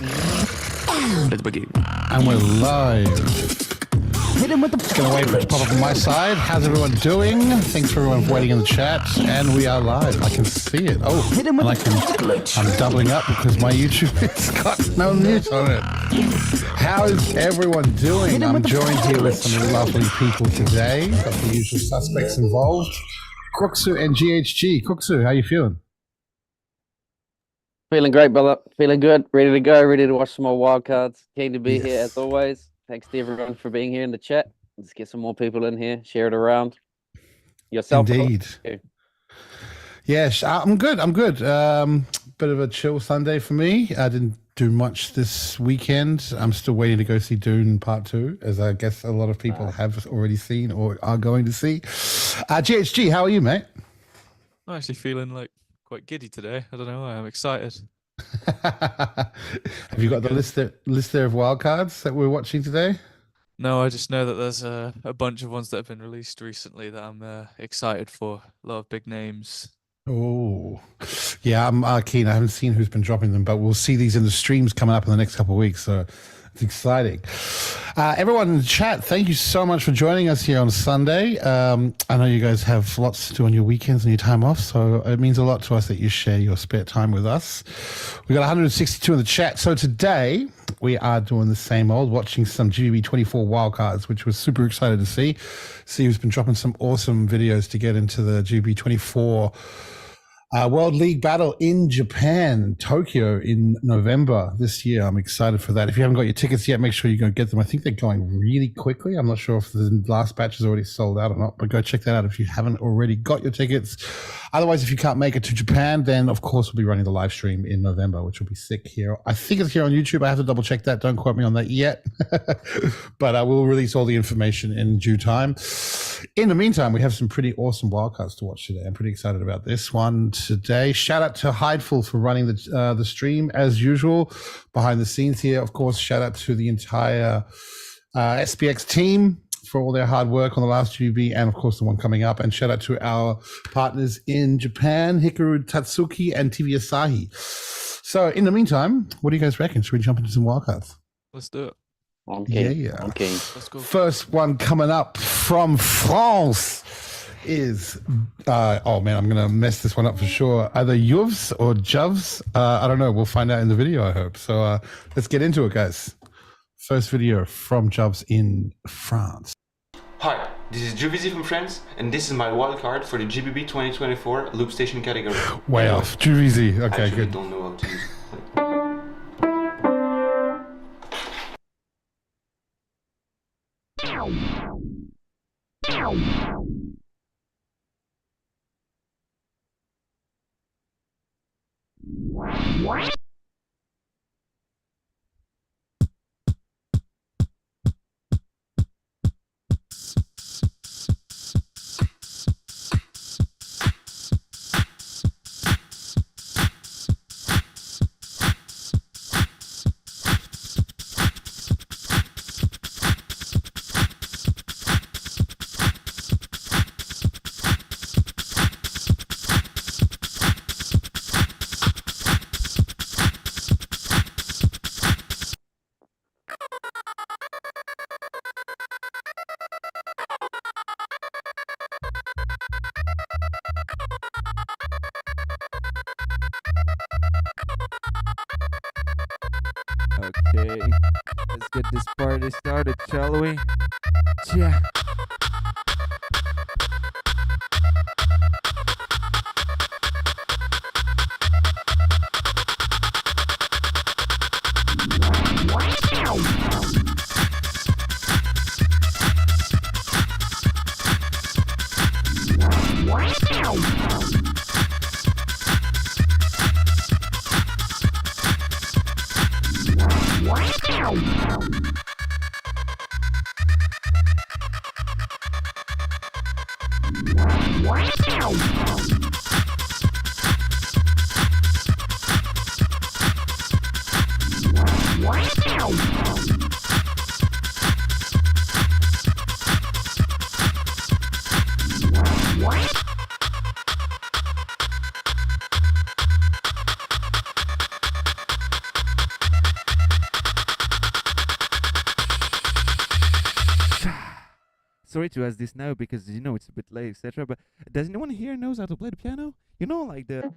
Let's begin. And we're live. Hit him with the... Just gonna wait for it to pop up on my side. How's everyone doing? Thanks for everyone for waiting in the chat. And we are live. I can see it. Oh, hit him with I'm doubling up because my YouTube has got no news on it. How is everyone doing? I'm joined here with some lovely people today. Got the usual suspects involved. CRKZU and GHG. CRKZU, how you feeling? Feeling great, brother. Feeling good. Ready to go. Ready to watch some more wildcards. Keen to be here as always. Thanks to everyone for being here in the chat. Let's get some more people in here. Share it around. Yourself. Indeed. Yes, I'm good. I'm good. Bit of a chill Sunday for me. I didn't do much this weekend. I'm still waiting to go see Dune Part 2, as I guess a lot of people have already seen or are going to see. GHG, how are you, mate? I'm actually feeling like quite giddy today. I don't know why. I'm excited. Have you got the list there of wildcards that we're watching today? No, I just know that there's a bunch of ones that have been released recently that I'm excited for. A lot of big names. Oh, yeah, I'm keen. I haven't seen who's been dropping them, but we'll see these in the streams coming up in the next couple of weeks. So it's exciting. Everyone in the chat, thank you so much for joining us here on Sunday. I know you guys have lots to do on your weekends and your time off, so it means a lot to us that you share your spare time with us. We got 162 in the chat. So today we are doing the same old, watching some GBB24 Wildcards, which we're super excited to see. See who's been dropping some awesome videos to get into the GBB24 World League battle in Japan, Tokyo in November this year. I'm excited for that. If you haven't got your tickets yet, make sure you go get them. I think they're going really quickly. I'm not sure if the last batch is already sold out or not, but go check that out if you haven't already got your tickets. Otherwise, if you can't make it to Japan, then of course we'll be running the live stream in November, which will be sick here. I think it's here on YouTube. I have to double check that. Don't quote me on that yet, but I will release all the information in due time. In the meantime, we have some pretty awesome wildcards to watch today. I'm pretty excited about this one today. Shout out to Hideful for running the stream as usual behind the scenes here. Of course, shout out to the entire SBX team for all their hard work on the last GBB and of course the one coming up. And shout out to our partners in Japan, Hikaru Tatsuki and TV Asahi. So in the meantime, what do you guys reckon? Should we jump into some wildcards? Let's do it. Okay. Let's go. First one coming up from France is oh man, I'm gonna mess this one up for sure. Either Yuvs or Juvs. I don't know. We'll find out in the video, I hope. So let's get into it, guys. First video from Juvs in France. Hi, this is Juvisy from France, and this is my wildcard for the GBB 2024 Loop Station category. Way off. Juvisy. Okay, I good. don't know how to use it. Okay, let's get this party started, shall we? Yeah. sorry to ask this now because you know it's a bit late, etc. But does anyone here knows how to play the piano? You know, like the.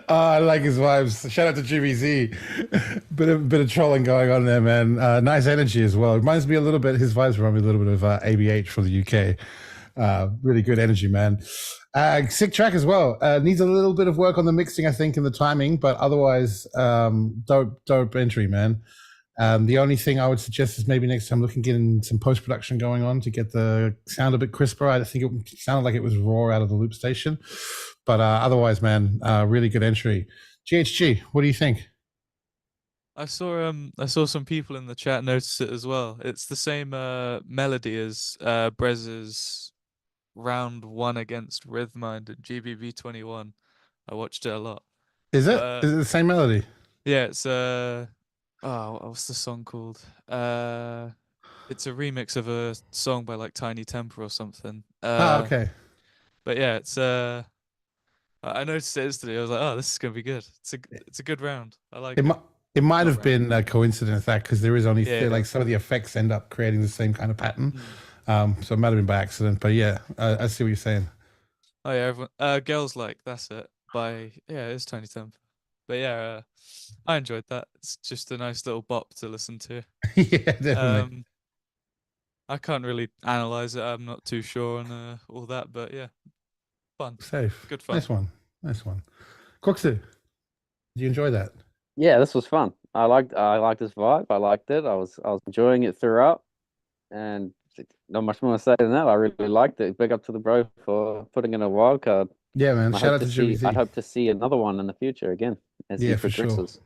I like his vibes. Shout out to GBZ. Bit of trolling going on there, man. Nice energy as well. It reminds me a little bit. His vibes remind me a little bit of ABH from the UK. Really good energy, man. Sick track as well. Needs a little bit of work on the mixing, I think, and the timing, but otherwise, dope entry, man. The only thing I would suggest is maybe next time getting some post-production going on to get the sound a bit crisper. I think it sounded like it was raw out of the loop station. But otherwise, man, really good entry. GHG, what do you think? I saw some people in the chat notice it as well. It's the same melody as Brez's round 1 against Rhythmind at GBB21. I watched it a lot. Is it? Is it the same melody? Yeah, it's what's the song called? It's a remix of a song by like Tiny Temper or something. Okay. But yeah, it's I noticed it instantly. I was like, oh, this is gonna be good. It's a good round. I like it. It might have been a coincidence that because there is only like some of the effects end up creating the same kind of pattern. So it might have been by accident, but yeah, I see what you're saying. Oh yeah, everyone, Girls Like, that's it. It's Tiny Temper. But yeah, I enjoyed that. It's just a nice little bop to listen to. Yeah, definitely. I can't really analyze it. I'm not too sure on all that, but yeah, fun. Safe. Good fun. Nice one. CRKZU, did you enjoy that? Yeah, this was fun. I liked this vibe. I liked it. I was enjoying it throughout, and not much more to say than that. I really liked it. Big up to the bro for putting in a wild card. Yeah, man. Shout out to GBZ. I hope to see another one in the future again as he progresses. Sure.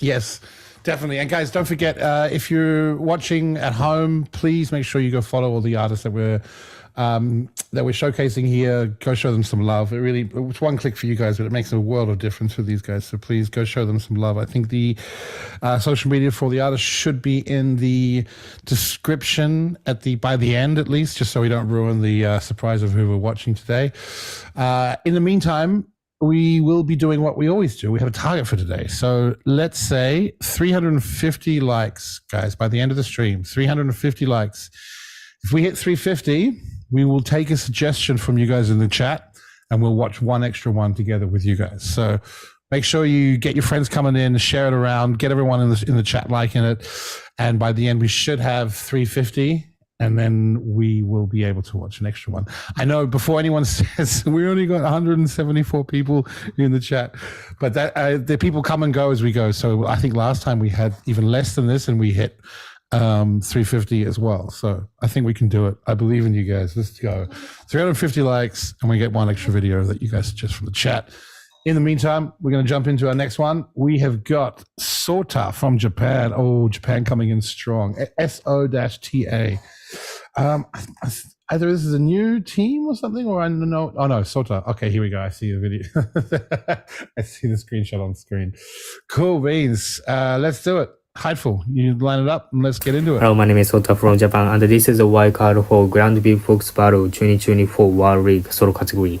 Yes, definitely. And guys, don't forget, if you're watching at home, please make sure you go follow all the artists that we're showcasing here. Go show them some love. It's one click for you guys, but it makes a world of difference for these guys. So please go show them some love. I think the social media for all the artists should be in the description by the end, at least, just so we don't ruin the surprise of who we're watching today. In the meantime, we will be doing what we always do. We have a target for today. So let's say 350 likes, guys, by the end of the stream. 350 likes. If we hit 350, we will take a suggestion from you guys in the chat and we'll watch one extra one together with you guys. So make sure you get your friends coming in, share it around, get everyone in the chat liking it. And by the end, we should have 350. And then we will be able to watch an extra one. I know before anyone says we only got 174 people in the chat, but that the people come and go as we go. So I think last time we had even less than this, and we hit 350 as well. So I think we can do it. I believe in you guys. Let's go. 350 likes, and we get one extra video that you guys suggest from the chat. In the meantime, we're going to jump into our next one. We have got Sorta from Japan. Oh, Japan coming in strong. SO-TA. Either this is a new team or something, or I don't know. Oh no, Sorta. Okay, here we go. I see the video. I see the screenshot on screen. Cool beans. Let's do it. Hideful, you line it up and let's get into it. Hello, my name is Sorta from Japan, and this is a wildcard for Grand Beatbox Battle 2024 World League solo category.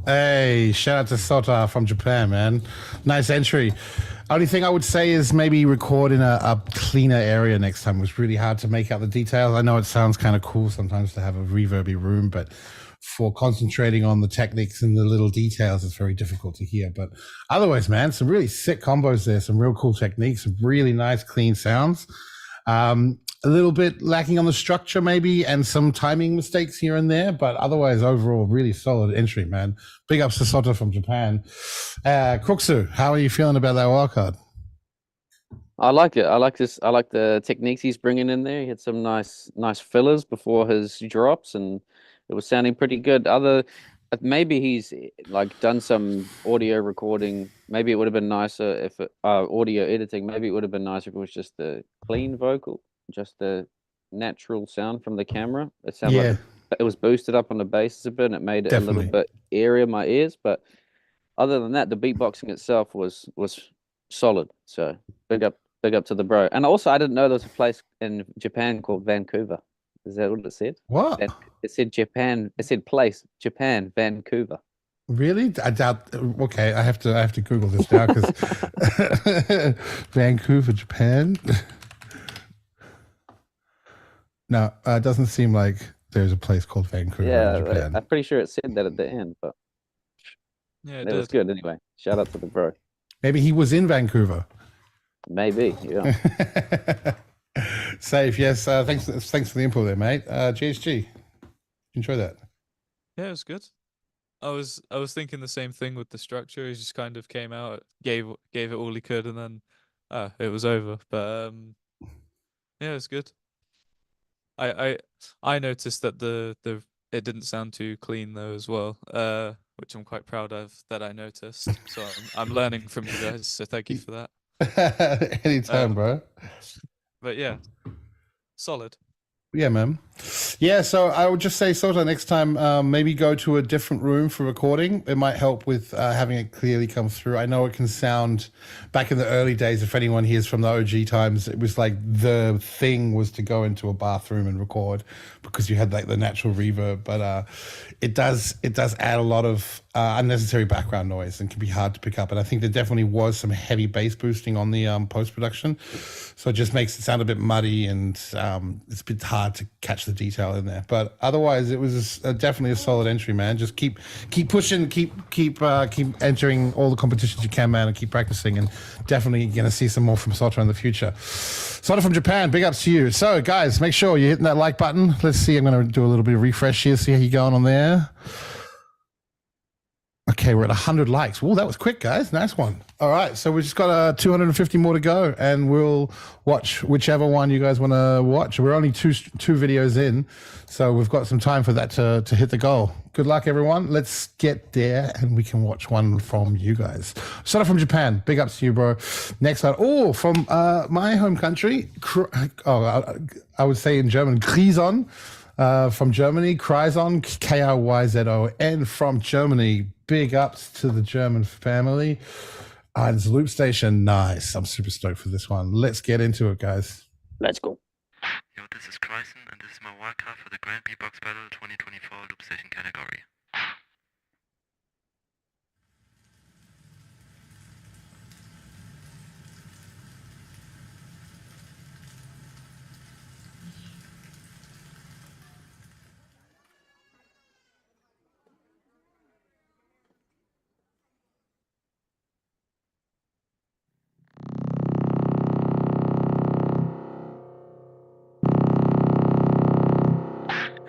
Hey, shout out to Sorta from Japan, man. Nice entry. Only thing I would say is maybe record in a cleaner area next time. It was really hard to make out the details. I know it sounds kind of cool sometimes to have a reverby room, but for concentrating on the techniques and the little details, it's very difficult to hear. But otherwise, man, some really sick combos there, some real cool techniques, some really nice, clean sounds. A little bit lacking on the structure maybe and some timing mistakes here and there, but otherwise overall really solid entry, man. Big ups to Sorta from Japan. CRKZU, how are you feeling about that wildcard? I like it. I like this. I like the techniques he's bringing in there. He had some nice fillers before his drops, and it was sounding pretty good. Maybe he's like done some audio recording. Maybe it would have been nicer if audio editing. Maybe it would have been nicer if it was just the clean vocal, just the natural sound from the camera. It sounded like it was boosted up on the bass a bit, and it made it a little bit airier in my ears. But other than that, the beatboxing itself was solid. So big up to the bro. And also, I didn't know there was a place in Japan called Vancouver. Is that what it said? What? It said Japan. It said place Japan, Vancouver. Really? I doubt. Okay, I have to Google this now because Vancouver, Japan. No, it doesn't seem like there's a place called Vancouver. Yeah, in Japan. I'm pretty sure it said that at the end, but Yeah, it was good anyway. Shout out to the bro. Maybe he was in Vancouver. Maybe, yeah. Safe, yes. Thanks for the info there, mate. GHG, enjoy that. Yeah, it was good. I was thinking the same thing with the structure. He just kind of came out, gave it all he could, and then it was over. But yeah, it was good. I noticed that it didn't sound too clean though as well, which I'm quite proud of that I noticed. So I'm learning from you guys. So thank you for that. Anytime, bro. But yeah, solid. Yeah, man. Yeah, so I would just say, Sorta, next time, maybe go to a different room for recording. It might help with having it clearly come through. I know it can sound, back in the early days, if anyone hears from the OG times, it was like the thing was to go into a bathroom and record because you had like the natural reverb. But it does add a lot of unnecessary background noise and can be hard to pick up. And I think there definitely was some heavy bass boosting on the post-production. So it just makes it sound a bit muddy and it's a bit hard to catch the detail in there. But otherwise, it was definitely a solid entry, man. Just keep pushing, keep entering all the competitions you can, man, and keep practicing. And definitely going to see some more from Sorta in the future. Sorta from Japan, big ups to you. So, guys, make sure you're hitting that like button. Let's see. I'm going to do a little bit of refresh here, see how you're going on there. Okay, we're at 100 likes. Oh, that was quick, guys. Nice one. All right, so we've just got 250 more to go, and we'll watch whichever one you guys want to watch. We're only two videos in, so we've got some time for that to hit the goal. Good luck, everyone. Let's get there, and we can watch one from you guys. Sorta from Japan. Big ups to you, bro. Next one. Oh, from my home country. I would say in German, Kryzon. From Germany, Kryzon, K-R-Y-Z-O-N from Germany. Big ups to the German family. It's Loop Station. Nice. I'm super stoked for this one. Let's get into it, guys. Let's go. Yo, this is Chinen, and this is my wildcard for the Grand Beatbox Battle 2024 Loop Station category.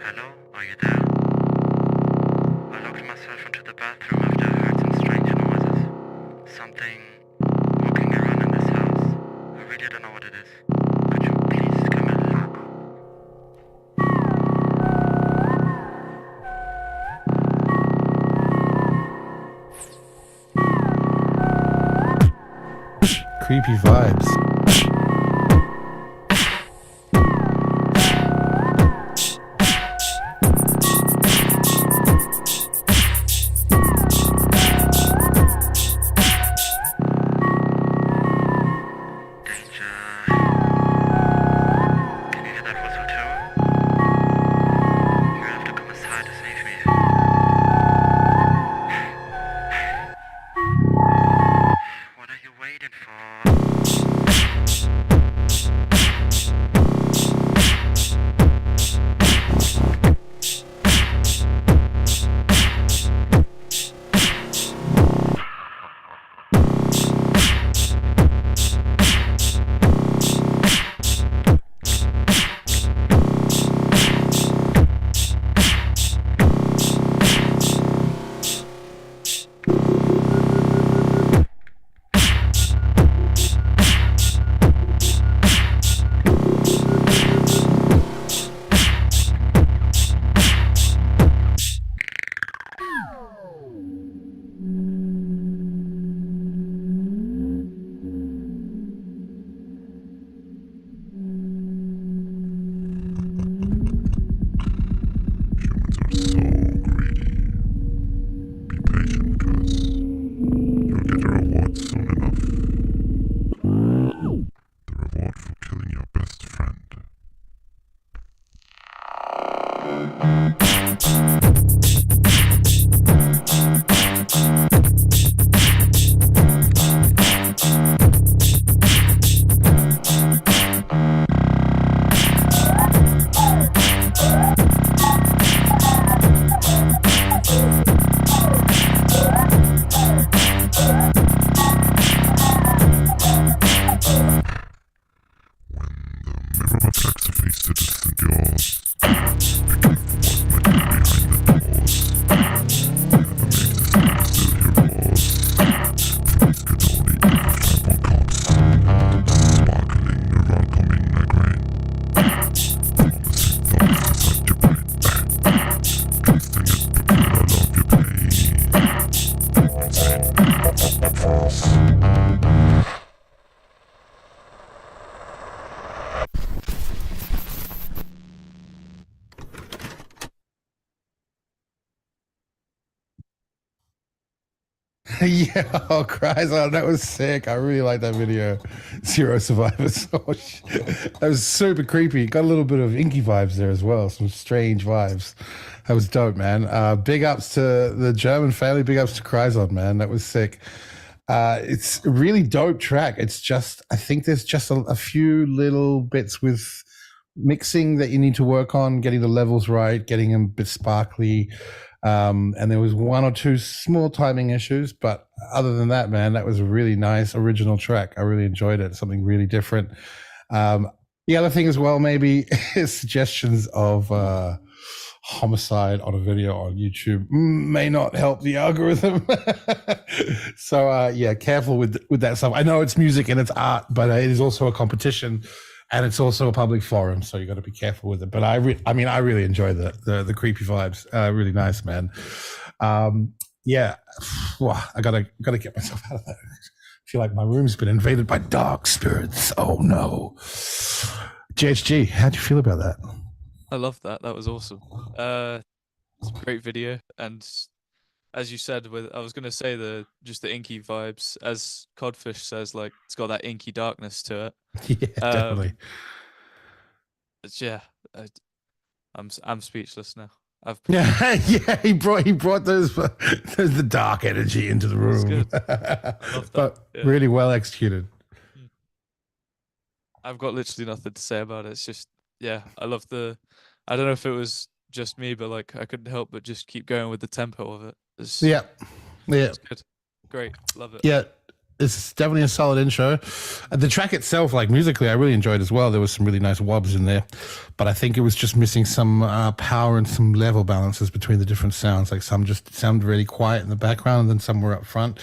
Hello, are you there? I locked myself into the bathroom after I heard some strange noises. Something walking around in this house. I really don't know what it is. Could you please come and look? Creepy vibes. Danger. Can you hear that whistle too? You have to come inside to save me. What are you waiting for? Yeah, oh, cries out. That was sick. I really like that video. Zero survivors. Oh, shit. That was super creepy. Got a little bit of inky vibes there as well. Some strange vibes. That was dope, man. Big ups to the German family. Big ups to Cryzon, man. That was sick. It's a really dope track. It's just, I think there's just a few little bits with mixing that you need to work on, getting the levels right, getting them a bit sparkly. And there was one or two small timing issues, but other than that, man, that was a really nice original track. I really enjoyed it. Something really different. The other thing as well, maybe, is suggestions of homicide on a video on YouTube may not help the algorithm. So yeah, careful with that stuff. I know it's music and it's art, but it is also a competition. And it's also a public forum, so you got to be careful with it. But I really enjoy the creepy vibes. Really nice, man. Yeah, I gotta get myself out of that. I feel like my room's been invaded by dark spirits. Oh no. GHG, how'd you feel about that? I love that. That was awesome. It's a great video, and as you said, I was gonna say just the inky vibes, as Codfish says, like it's got that inky darkness to it. Yeah, definitely. Yeah, I'm speechless now. Yeah, he brought those the dark energy into the room. Good. Love that. But yeah. really well executed. I've got literally nothing to say about it. It's just, yeah, I love I don't know if it was just me, but like I couldn't help but just keep going with the tempo of it. It's Yeah. good. Great. Love it. Yeah. It's definitely a solid intro. The track itself, like musically, I really enjoyed as well. There was some really nice wobs in there, but I think it was just missing some power and some level balances between the different sounds. Like some just sounded really quiet in the background, and then some were up front.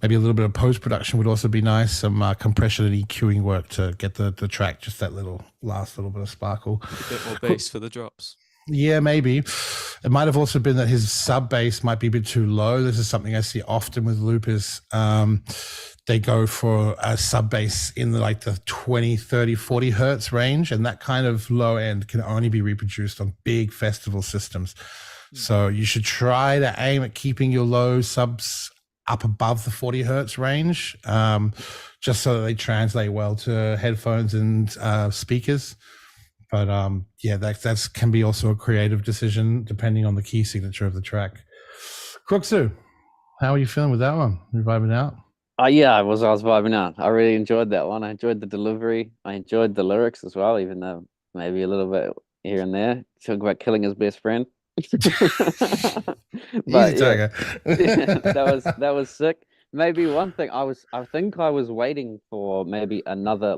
Maybe a little bit of post-production would also be nice. Some compression and EQing work to get the track just that last little bit of sparkle. A bit more bass for the drops. Yeah, maybe. It might have also been that his sub bass might be a bit too low. This is something I see often with loopers. They go for a sub bass in the 20, 30, 40 hertz range, and that kind of low end can only be reproduced on big festival systems. So you should try to aim at keeping your low subs up above the 40 hertz range, just so that they translate well to headphones and speakers. But yeah, that can be also a creative decision depending on the key signature of the track. CRKZU, how are you feeling with that one? You vibing out? Yeah, I was vibing out. I really enjoyed that one. I enjoyed the delivery. I enjoyed the lyrics as well, even though maybe a little bit here and there. Talking about killing his best friend. But yeah, that was sick. Maybe one thing I think I was waiting for maybe another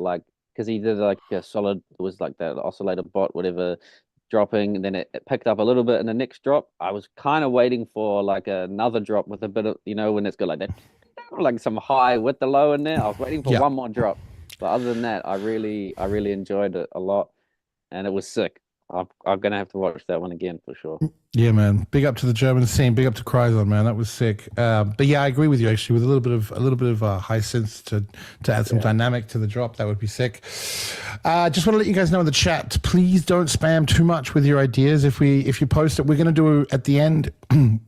because he did a solid, it was like that oscillator bot, whatever, dropping, and then it picked up a little bit in the next drop. I was kind of waiting for another drop with a bit of, when it's got like that, like some high with the low in there. I was waiting for one more drop. But other than that, I really enjoyed it a lot, and it was sick. I'm gonna have to watch that one again for sure. Yeah, man. Big up to the German scene. Big up to Cryzon, man. That was sick. But yeah, I agree with you actually. With a little bit of high synths to add some dynamic to the drop, that would be sick. Just want to let you guys know in the chat. Please don't spam too much with your ideas. If you post it, we're gonna do at the end.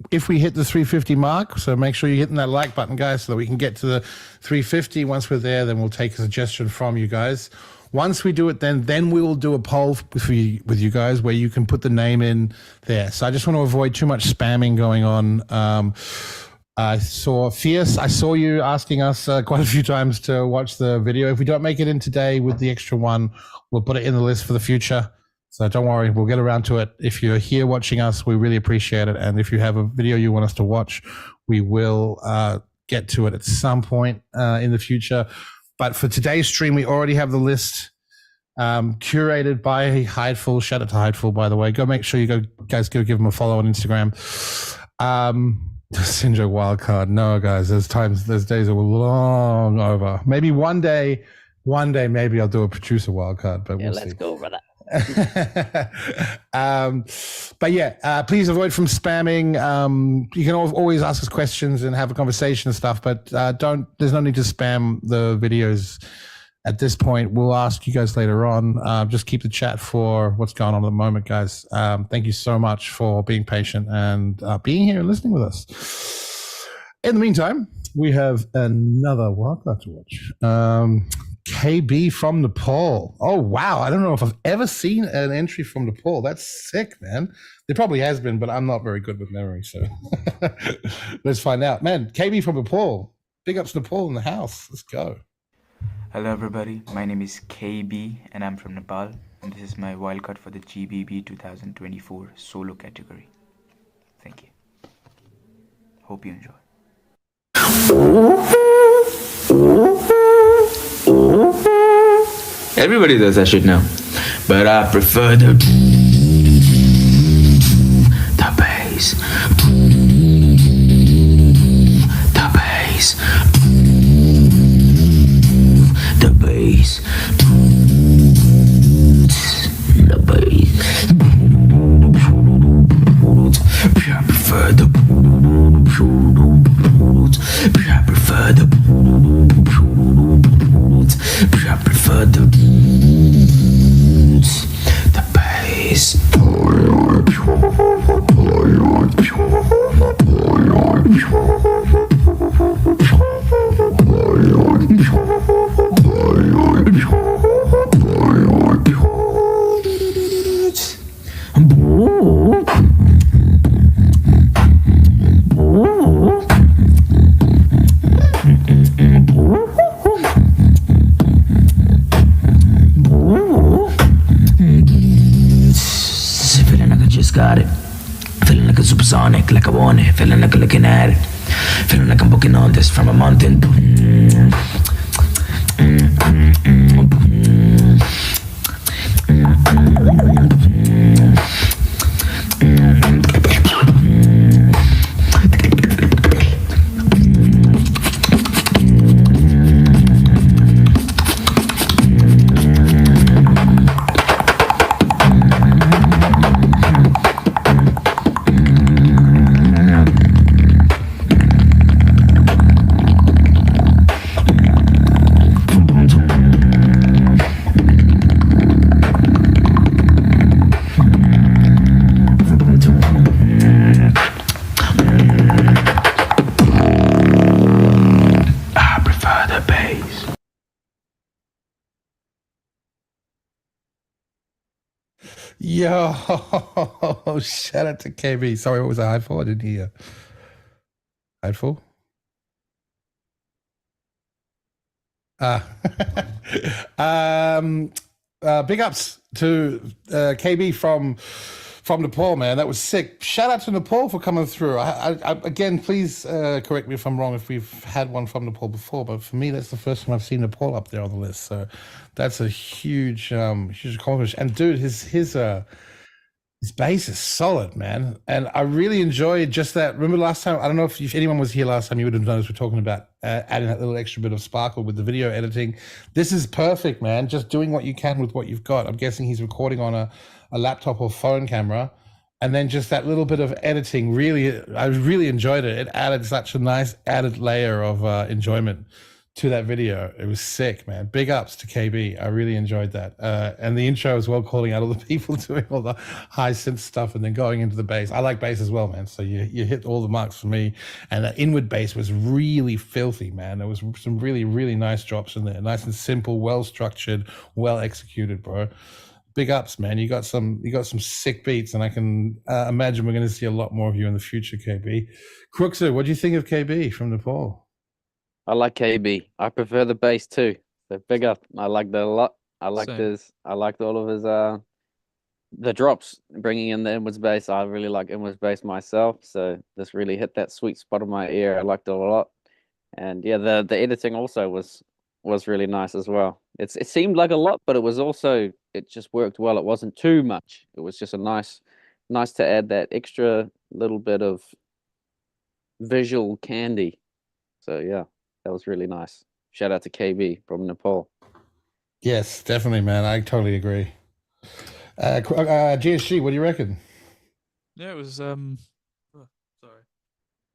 If we hit the 350 mark, so make sure you're hitting that like button, guys, so that we can get to the 350. Once we're there, then we'll take a suggestion from you guys. Once we do it, then we will do a poll with you guys where you can put the name in there. So I just want to avoid too much spamming going on. I saw Fierce. I saw you asking us quite a few times to watch the video. If we don't make it in today with the extra one, we'll put it in the list for the future. So don't worry, we'll get around to it. If you're here watching us, we really appreciate it. And if you have a video you want us to watch, we will get to it at some point in the future. But for today's stream, we already have the list curated by Hideful. Shout out to Hideful, by the way. Go make sure you guys go give him a follow on Instagram. SINJO Wildcard. No, guys, those days are long over. Maybe one day, maybe I'll do a producer Wildcard, but we'll see. Let's go, brother. But yeah, please avoid from spamming. You can always ask us questions and have a conversation and stuff, but there's no need to spam the videos at this point. We'll ask you guys later on. Just keep the chat for what's going on at the moment, guys. Thank you so much for being patient and being here and listening with us. In the meantime, we have another wildcard to watch. KB from Nepal. Oh, wow. I don't know if I've ever seen an entry from Nepal. That's sick, man. There probably has been, but I'm not very good with memory, so let's find out. Man, KB from Nepal. Big ups Nepal in the house. Let's go. Hello, everybody. My name is KB, and I'm from Nepal, and this is my wildcard for the GBB 2024 solo category. Thank you. Hope you enjoy. Everybody does that shit now, but I prefer the bass, the bass, the bass, the bass. I prefer the I prefer the I prefer the bass. Feeling like I just got it. Feeling like a supersonic, like I want it. Feeling like I'm looking at it. Feeling like I'm booking on this from a mountain. Yo, shout out to KB. Sorry, what was the hide for? I didn't hear. Hide for? Big ups to KB from Nepal, man. That was sick. Shout out to Nepal for coming through. Again, please correct me if I'm wrong if we've had one from Nepal before, but for me, that's the first time I've seen Nepal up there on the list. So that's a huge accomplishment. And dude, his bass is solid, man. And I really enjoyed just that. Remember last time, I don't know if anyone was here last time, you would have noticed we're talking about adding that little extra bit of sparkle with the video editing. This is perfect, man. Just doing what you can with what you've got. I'm guessing he's recording on a laptop or phone camera. And then just that little bit of editing, I really enjoyed it. It added such a nice added layer of enjoyment to that video. It was sick, man. Big ups to KB. I really enjoyed that. And the intro as well, calling out all the people doing all the high synth stuff and then going into the bass. I like bass as well, man. So you hit all the marks for me. And that inward bass was really filthy, man. There was some really, really nice drops in there. Nice and simple, well structured, well executed, bro. Big ups, man. You got some sick beats, and I can imagine we're going to see a lot more of you in the future, KB. CRKZU, what do you think of KB from Nepal? I like KB. I prefer the bass too. So big up. I like that a lot. I liked all of his the drops, bringing in the inwards bass. I really like inwards bass myself. So this really hit that sweet spot of my ear. I liked it a lot. And yeah, the editing also was really nice as well. It seemed like a lot, but it just worked well. It wasn't too much. It was just a nice to add that extra little bit of visual candy. So yeah, that was really nice. Shout out to KB from Nepal. Yes, definitely, man. I totally agree. GHG, what do you reckon? Yeah, it was sorry,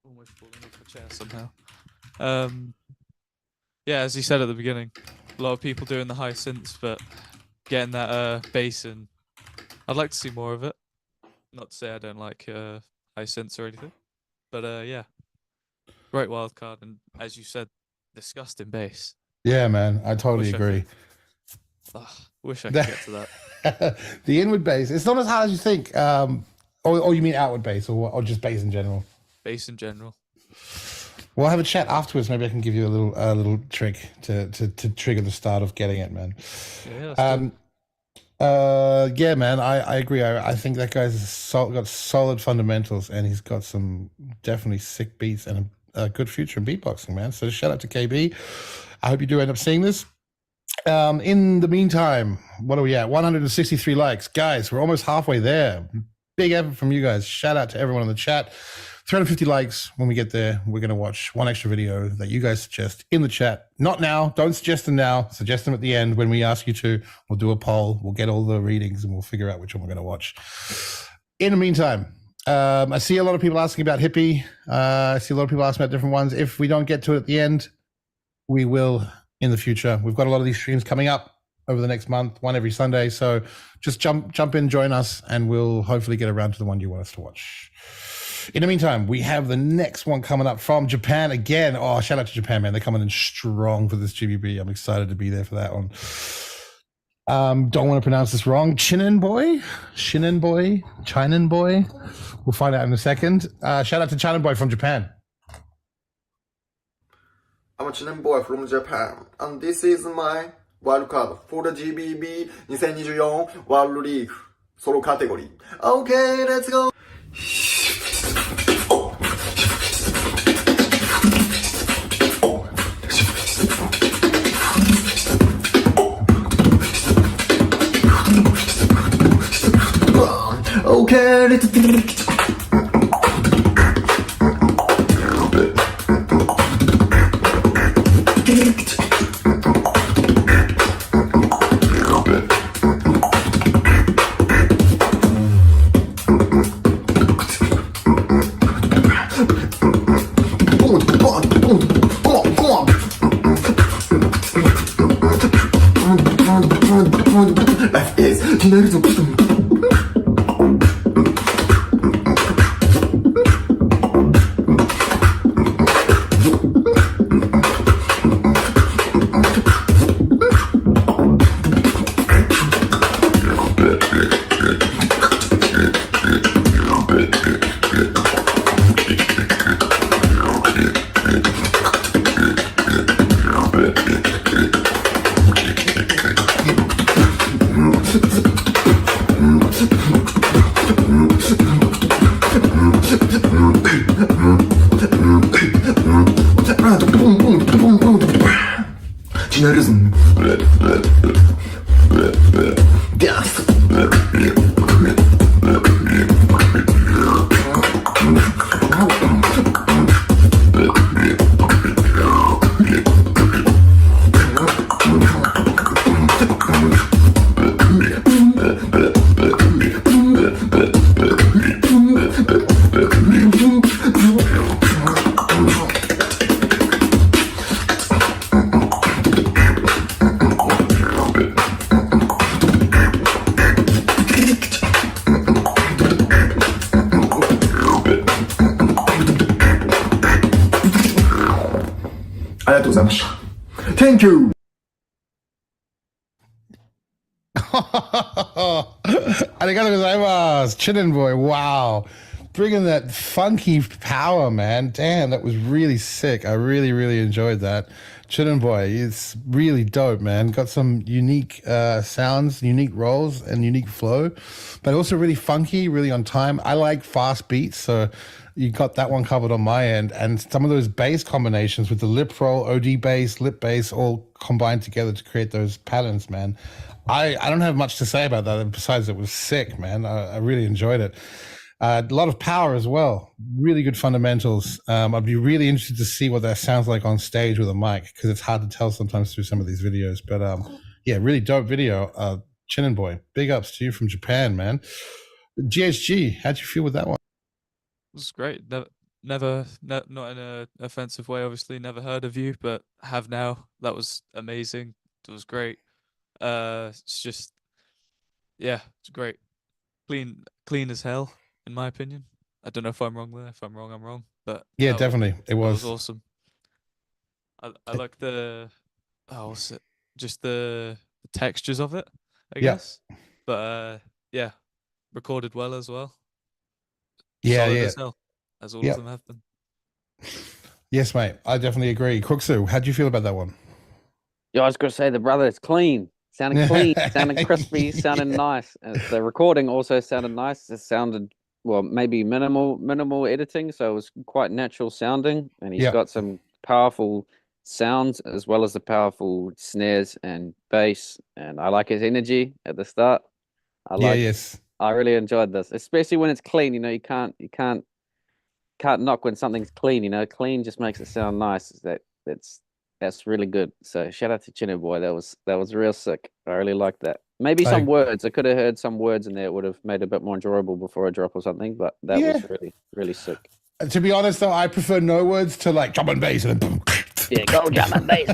almost falling off the chair somehow. Yeah, as you said at the beginning, a lot of people doing the high synths, but getting that bass in. I'd like to see more of it. Not to say I don't like high synths or anything, but yeah, great wild card, and as you said, disgusting bass. Yeah, man, I totally agree. Wish I could get to that. The inward bass, it's not as hard as you think. Or you mean outward bass, or just bass in general? Bass in general. We'll have a chat afterwards. maybe I can give you a little trick to trigger the start of getting it, man. Yeah, man, I agree. I think that guy's got solid fundamentals, and he's got some definitely sick beats and a good future in beatboxing, man. So shout out to KB. I hope you do end up seeing this. In the meantime, what are we at? 163 likes. Guys, we're almost halfway there. Big effort from you guys. Shout out to everyone in the chat. 350 likes. When we get there, we're going to watch one extra video that you guys suggest in the chat. Not now. Don't suggest them now. Suggest them at the end when we ask you to. We'll do a poll. We'll get all the readings and we'll figure out which one we're going to watch. In the meantime, I see a lot of people asking about Hippie. I see a lot of people asking about different ones. If we don't get to it at the end, we will in the future. We've got a lot of these streams coming up over the next month, one every Sunday. So just jump in, join us, and we'll hopefully get around to the one you want us to watch. In the meantime, we have the next one coming up from Japan again. Oh, shout out to Japan, man. They're coming in strong for this GBB. I'm excited to be there for that one. Don't want to pronounce this wrong. Chinen boy. We'll find out in a second. Shout out to Chinen boy from Japan. I'm a Chinen boy from Japan, and this is my wildcard for the GBB 2024 World League solo category. Okay, let's go. Okay. Life is Thank you. Arigato gozaimasu. Chinen boy, wow. Bringing that funky power, man. Damn, that was really sick. I really, really enjoyed that. Chinen boy, it's really dope, man. Got some unique sounds, unique rolls, and unique flow, but also really funky, really on time. I like fast beats, so you got that one covered on my end. And some of those bass combinations with the lip roll, OD bass, lip bass, all combined together to create those patterns, man. I don't have much to say about that besides it was sick, man. I really enjoyed it. A lot of power as well. Really good fundamentals. I'd be really interested to see what that sounds like on stage with a mic, because it's hard to tell sometimes through some of these videos. But yeah, really dope video. Chinen boy, big ups to you from Japan, man. GHG, how'd you feel with that one? It was great. Never, not in a offensive way, obviously. Never heard of you, but have now. That was amazing. It was great. It's just, yeah, it's great. Clean as hell, in my opinion. I don't know if I'm wrong there. If I'm wrong, I'm wrong. But yeah, definitely, it was awesome. I like the what's it? Just the textures of it, I guess. But yeah, recorded well as well. Yeah, Solid yeah. as hell, as all of them have been. Yes, mate. I definitely agree. CRKZU, how'd you feel about that one? Yeah, I was going to say the brother is clean. Sounding clean, sounding crispy, sounding nice. The recording also sounded nice. It sounded, well, maybe minimal editing, so it was quite natural sounding. And he's got some powerful sounds as well as the powerful snares and bass. And I like his energy at the start. I really enjoyed this, especially when it's clean. You know, you can't knock when something's clean. You know, clean just makes it sound nice. That's really good. So shout out to Chinen boy. That was real sick. I really liked that. Maybe some words. I could have heard some words in there. It would have made it a bit more enjoyable before a drop or something. But that was really, really sick. To be honest, though, I prefer no words to like drum and bass and then boom. Yeah, go drum and bass.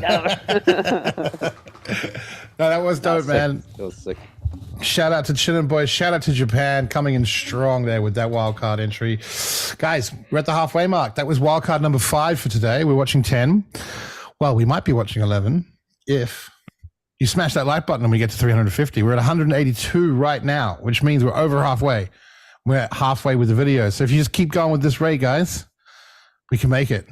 No, that was dope, man. That was sick. Shout out to Chinen boy. Shout out to Japan coming in strong there with that wildcard entry. Guys, we're at the halfway mark. That was wildcard number 5 for today. We're watching 10. Well, we might be watching 11 if you smash that like button and we get to 350. We're at 182 right now, which means we're over halfway. We're halfway with the video. So if you just keep going with this rate, guys, we can make it.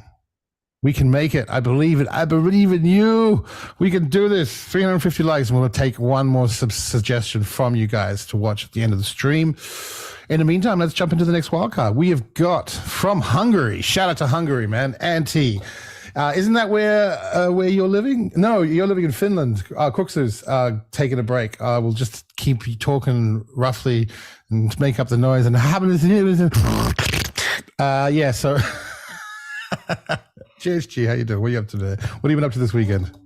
We can make it. I believe it. I believe in you. We can do this. 350 likes, and we'll take one more suggestion from you guys to watch at the end of the stream. In the meantime, let's jump into the next wildcard. We have got from Hungary. Shout out to Hungary, man. Antee Isn't that where you're living? No, you're living in Finland. CRKZU's taking a break. We'll just keep talking roughly and make up the noise and yeah. So, cheers, G. How you doing? What are you up to today? What have you been up to this weekend?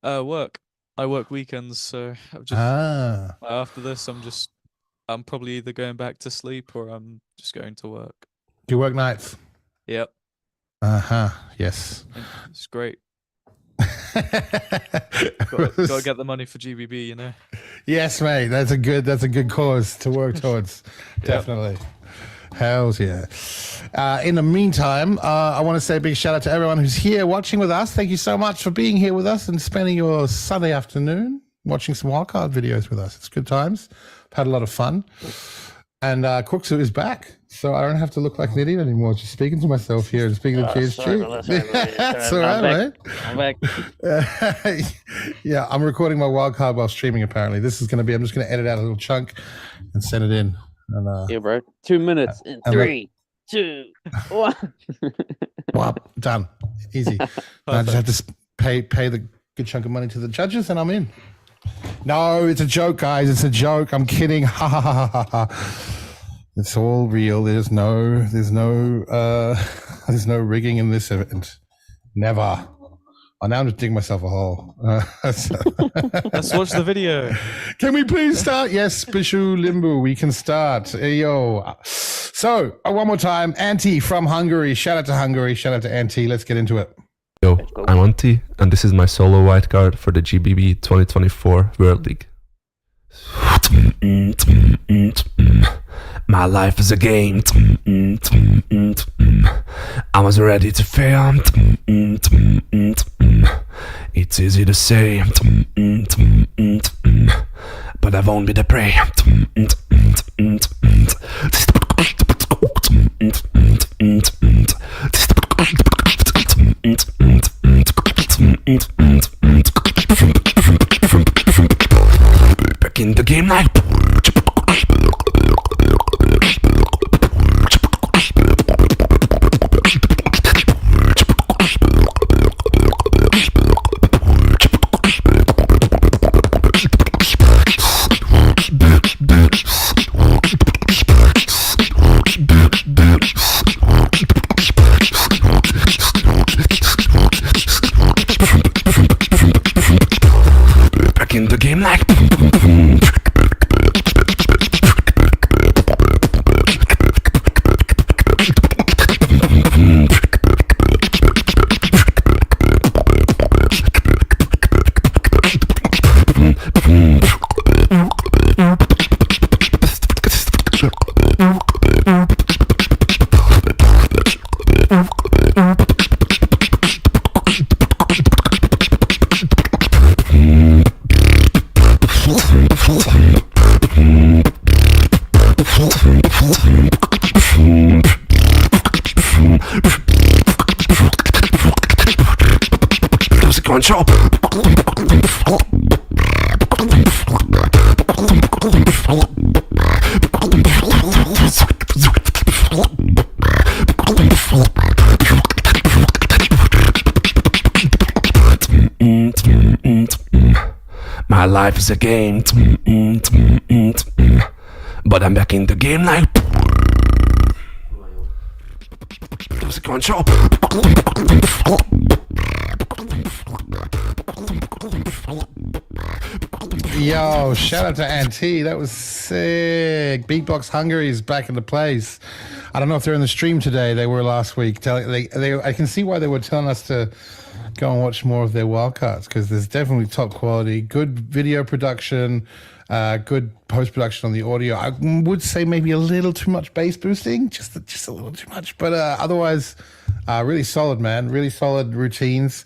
Work. I work weekends, so I'm just after this. I'm probably either going back to sleep or I'm just going to work. Do you work nights? Yep. Yes. It's great. Gotta get the money for GBB, you know. Yes, mate. That's a good cause to work towards. Definitely. Hells yeah. In the meantime, I want to say a big shout out to everyone who's here watching with us. Thank you so much for being here with us and spending your Sunday afternoon watching some wildcard videos with us. It's good times. I've had a lot of fun. And CRKZU is back, so I don't have to look like an idiot anymore. Just speaking to myself here and speaking to GHG. That's all right, mate. I'm back. Yeah, I'm recording my wildcard while streaming, apparently. This is going to be, I'm just going to edit out a little chunk and send it in. And, yeah, bro. 2 minutes in 3, 2, 1. Wow, done. Easy. I just have to pay the good chunk of money to the judges and I'm in. No, it's a joke, guys. It's a joke. I'm kidding. Ha ha ha ha ha. It's all real. There's no rigging in this event. Never. Oh, now I'm just digging myself a hole. Let's watch the video. Can we please start? Yes, Bishu Limbu, we can start. Hey, yo. So, one more time. Antee from Hungary. Shout out to Hungary. Shout out to Antee. Let's get into it. Yo, I'm Antee, and this is my solo wildcard for the GBB 2024 World League. My life is a game. I was ready to fail. It's easy to say, but I won't be the prey. Back in the game like back in the game like control. My life is a game, but I'm back in the game like lose control. Yo, shout out to Antee. That was sick. Beatbox Hungary is back in the place. I don't know if they're in the stream today. They were last week. I can see why they were telling us to go and watch more of their wildcards, because there's definitely top quality, good video production, good post-production on the audio. I would say maybe a little too much bass boosting, just a little too much, but otherwise really solid, man. Really solid routines.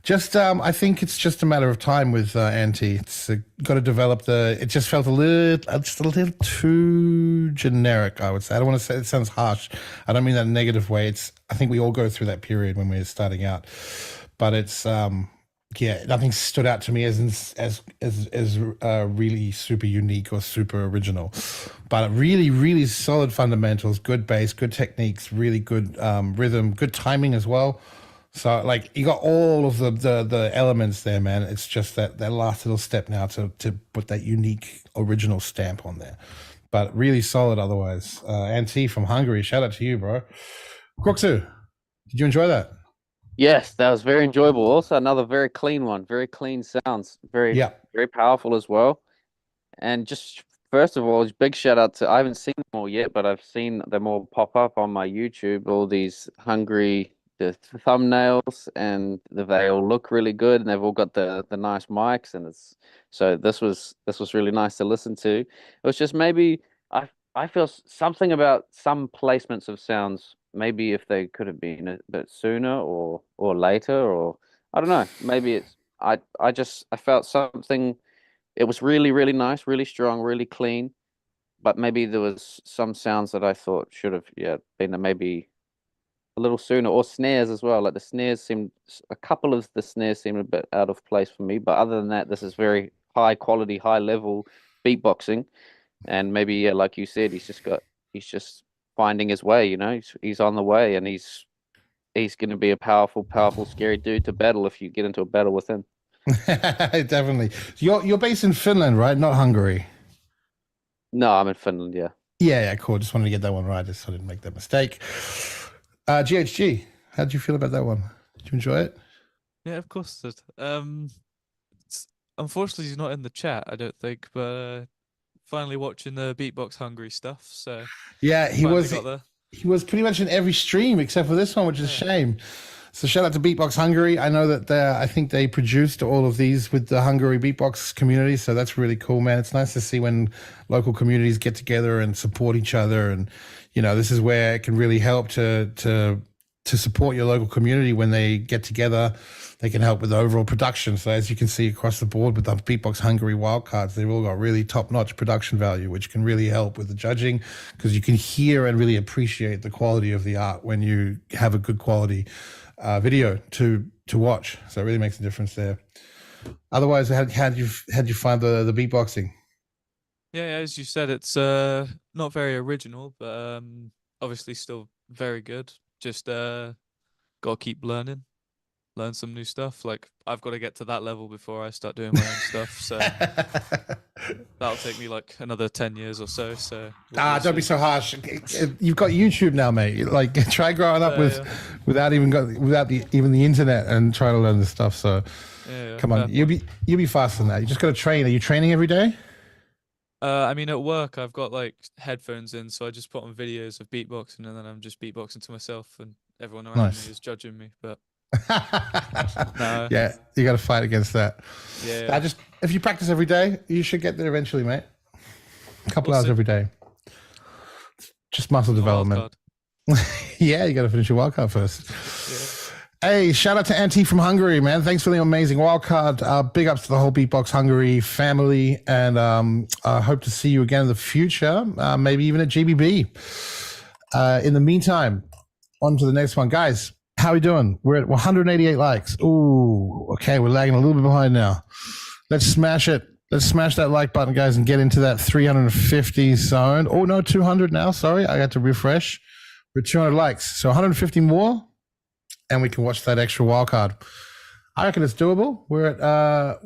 Just I think it's just a matter of time with Antee. It's got to develop it just felt just a little too generic, I would say. I don't want to say it sounds harsh. I don't mean that in a negative way. I think we all go through that period when we're starting out. But it's nothing stood out to me as really super unique or super original. But really, really solid fundamentals, good bass, good techniques, really good rhythm, good timing as well. So like you got all of the elements there, man. It's just that last little step now to put that unique original stamp on there. But really solid otherwise. Antee from Hungary, shout out to you, bro. CRKZU, did you enjoy that? Yes, that was very enjoyable. Also, another very clean one. Very clean sounds. Very powerful as well. And just first of all, big shout out to, I haven't seen them all yet, but I've seen them all pop up on my YouTube. All these Hungary the thumbnails, and they all look really good, and they've all got the nice mics, and it's so this was really nice to listen to. It was just maybe I feel something about some placements of sounds. Maybe if they could have been a bit sooner or later, or I don't know. Maybe it's I felt something. It was really, really nice, really strong, really clean. But maybe there was some sounds that I thought should have been maybe a little sooner, or snares as well. Like a couple of the snares seemed a bit out of place for me. But other than that, this is very high quality, high level beatboxing. And maybe, like you said, he's just finding his way, you know, he's on the way, and he's going to be a powerful, scary dude to battle if you get into a battle with him. Definitely. You're based in Finland, right? Not Hungary. No, I'm in Finland. Yeah. Yeah. Cool. Just wanted to get that one right, just so I didn't make that mistake. GHG, how did you feel about that one? Did you enjoy it? Yeah, of course. Unfortunately, he's not in the chat, I don't think, but finally watching the Beatbox Hungary stuff. So yeah, he was pretty much in every stream except for this one, which is a shame. So shout out to Beatbox Hungary. I know that I think they produced all of these with the Hungary Beatbox community, so that's really cool, man. It's nice to see when local communities get together and support each other, and you know, this is where it can really help to support your local community when they get together. They can help with the overall production. So as you can see across the board with the Beatbox Hungary Wildcards, they've all got really top-notch production value, which can really help with the judging, because you can hear and really appreciate the quality of the art when you have a good quality video to watch. So it really makes a difference there. Otherwise, how did you find the beatboxing? Yeah, as you said, it's not very original, but obviously still very good. Just got to keep learn some new stuff. Like, I've got to get to that level before I start doing my own stuff. So that'll take me like another 10 years or so. So don't be so harsh. You've got YouTube now, mate. Like, try growing up without even the internet and try to learn this stuff. So come on, you'll be faster than that. You just got to train. Are you training every day? I mean, at work, I've got like headphones in, so I just put on videos of beatboxing, and then I'm just beatboxing to myself, and everyone around me is judging me. But no. Yeah, you got to fight against that. Yeah. If you practice every day, you should get there eventually, mate. A couple hours every day. Just muscle development. Yeah, you got to finish your wildcard first. Yeah. Hey, shout out to Antee from Hungary, man. Thanks for the amazing wildcard. Big ups to the whole Beatbox Hungary family, and I hope to see you again in the future, maybe even at GBB. In the meantime, on to the next one. Guys, how are we doing? We're at 188 likes. Ooh, okay, we're lagging a little bit behind now. Let's smash it. Let's smash that like button, guys, and get into that 350 zone. Oh, no, 200 now. Sorry, I got to refresh. We're 200 likes, so 150 more. And we can watch that extra wildcard. I reckon it's doable. We're at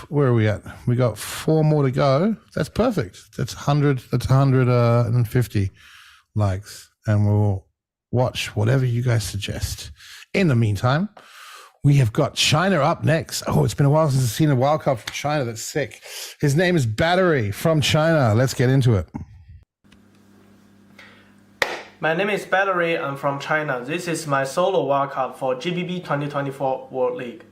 where are we at? We got 4 more to go. That's perfect. That's 100. That's 150 likes, and we'll watch whatever you guys suggest. In the meantime, we have got Chinen up next. Oh, it's been a while since I've seen a wildcard from China. That's sick. His name is Battery from China. Let's get into it. My name is Battery. I'm from China. This is my solo wildcard for GBB 2024 World League.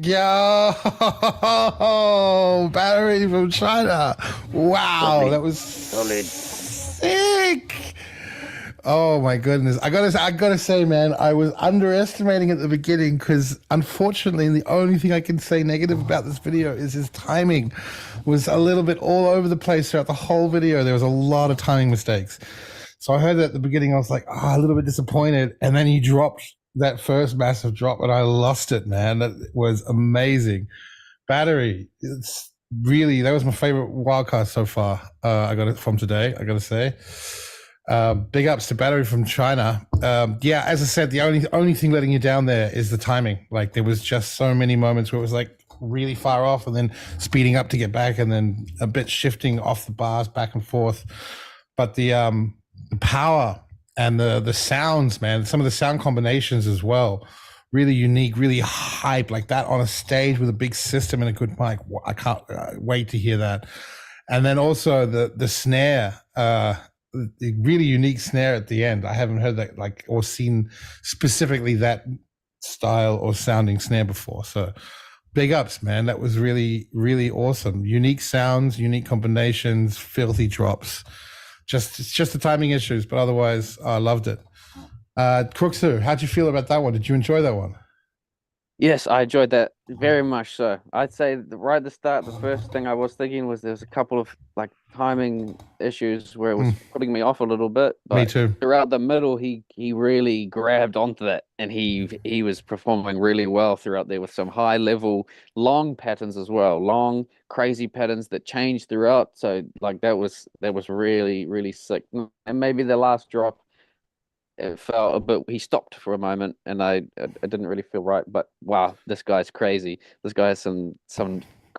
Yo, battery from China. Wow, that was sick. Oh my goodness. I gotta say, man, I was underestimating at the beginning because unfortunately the only thing I can say negative about this video is his timing was a little bit all over the place throughout the whole video. There was a lot of timing mistakes. So I heard that at the beginning, I was like, a little bit disappointed. And then he dropped that first massive drop and I lost it, man. That was amazing. Battery, it's really, that was my favorite wildcard so far. I got it from today, I gotta say. Big ups to Battery from China. Yeah, as I said, the only thing letting you down there is the timing. Like there was just so many moments where it was like really far off and then speeding up to get back and then a bit shifting off the bars back and forth. But the power and the sounds, man, some of the sound combinations as well, really unique, really hype, like that on a stage with a big system and a good mic. I can't wait to hear that. And then also the snare, the really unique snare at the end. I haven't heard that or seen specifically that style or sounding snare before. So big ups, man. That was really, really awesome. Unique sounds, unique combinations, filthy drops. It's just the timing issues, but otherwise I loved it. CRKZU, how'd you feel about that one? Did you enjoy that one? Yes, I enjoyed that very much so. I'd say right at the start, the first thing I was thinking was there's a couple of timing issues where it was putting me off a little bit. But me too. Throughout the middle, he really grabbed onto that and he was performing really well throughout there with some high level, long patterns as well, long crazy patterns that changed throughout. So that was really, really sick. And maybe the last drop, it felt a bit, he stopped for a moment and I didn't really feel right, but wow, this guy's crazy. This guy has some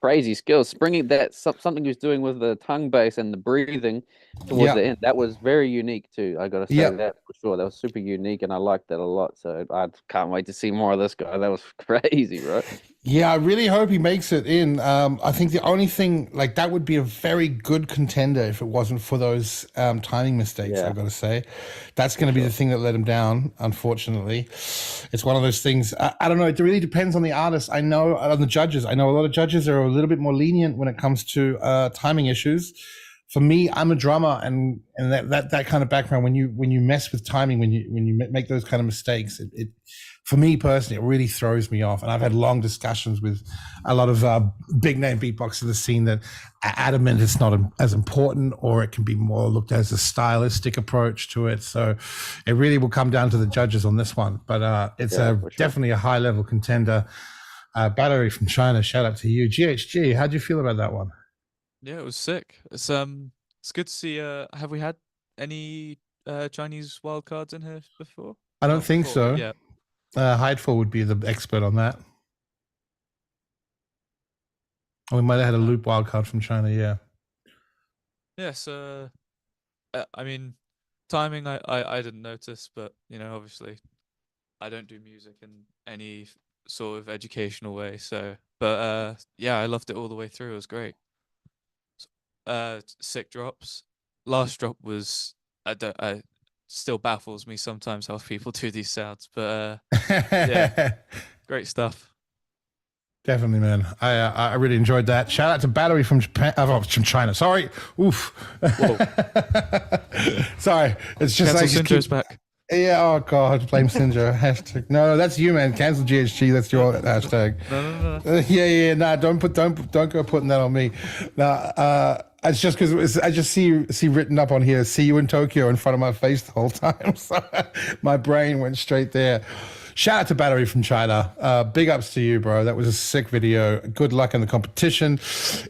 crazy skills. Bringing that, something he was doing with the tongue bass and the breathing towards the end, that was very unique too. I gotta say that for sure. That was super unique and I liked that a lot. So I can't wait to see more of this guy. That was crazy, right? Yeah, I really hope he makes it in. I think the only thing, that would be a very good contender if it wasn't for those timing mistakes, I've got to say. That's going to be the thing that let him down, unfortunately. It's one of those things, I don't know, it really depends on the artist. I know, on the judges, I know a lot of judges are a little bit more lenient when it comes to timing issues. For me, I'm a drummer, and that kind of background, when you mess with timing, when you make those kind of mistakes, it for me personally, it really throws me off. And I've had long discussions with a lot of big name beatboxers in the scene that are adamant it's not as important, or it can be more looked at as a stylistic approach to it. So it really will come down to the judges on this one. But it's definitely a high level contender. Battery from China, shout out to you. GHG, how do you feel about that one? Yeah, it was sick. It's good to see. Have we had any Chinese wildcards in here before? I don't think so. Yeah. Hideful would be the expert on that. Oh, we might have had a loop wildcard from China, yeah. Yes, I mean, timing I didn't notice, but obviously I don't do music in any sort of educational way, so but yeah, I loved it all the way through. It was great. Sick drops. Last drop was I still baffles me sometimes how people do these sounds, but yeah, great stuff. Definitely, man. I really enjoyed that. Shout out to Battery from Japan, from China. Sorry, oof. Whoa. Sorry, it's just SINJO's back. Yeah, oh god, blame SINJO. Hashtag. No, that's you, man. Cancel GHG. That's your hashtag. No. Yeah. Nah, don't go putting that on me. Nah, it's just because I just see written up on here. See you in Tokyo in front of my face the whole time. So my brain went straight there. Shout out to Battery from China. Big ups to you, bro. That was a sick video. Good luck in the competition.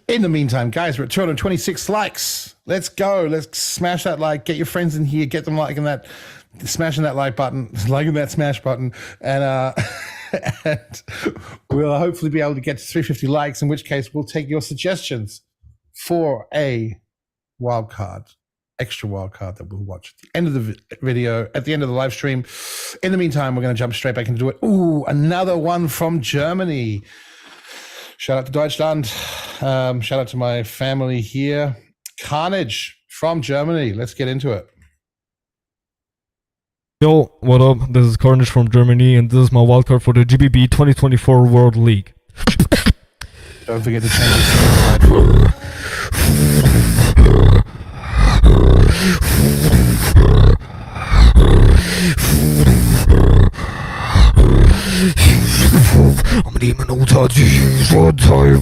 In the meantime, guys, we're at 226 likes. Let's go. Let's smash that like. Get your friends in here. Get them liking that. Smashing that like button, liking that smash button, and and we'll hopefully be able to get to 350 likes, in which case we'll take your suggestions for a wild card, extra wild card that we'll watch at the end of the video, at the end of the live stream. In the meantime, we're going to jump straight back into it. Ooh, another one from Germany. Shout out to Deutschland. Shout out to my family here. Carnage from Germany. Let's get into it. Yo, what up? This is Carnage from Germany, and this is my wildcard for the GBB 2024 World League. Don't forget to change the I'm a demon who touches your type.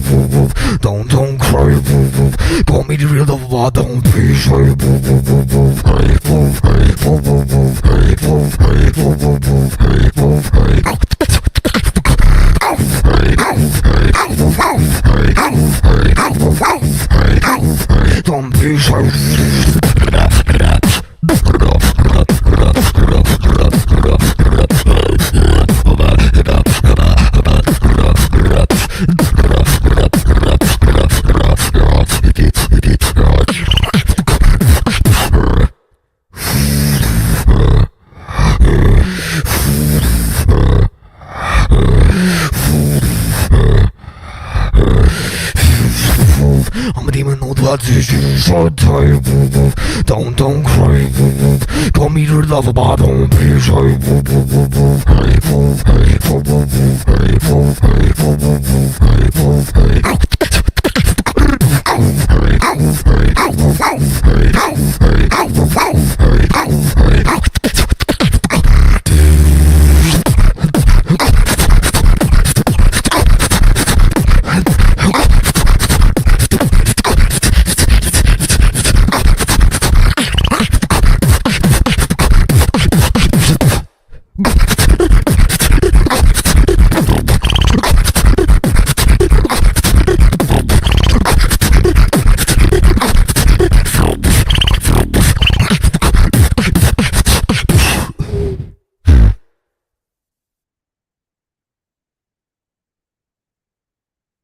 Don't cry. Call me the real love, but don't be shy. Don't be shy. I'm a demon, no touches you, so tight. Don't cry. Call me your lover, but don't be shy.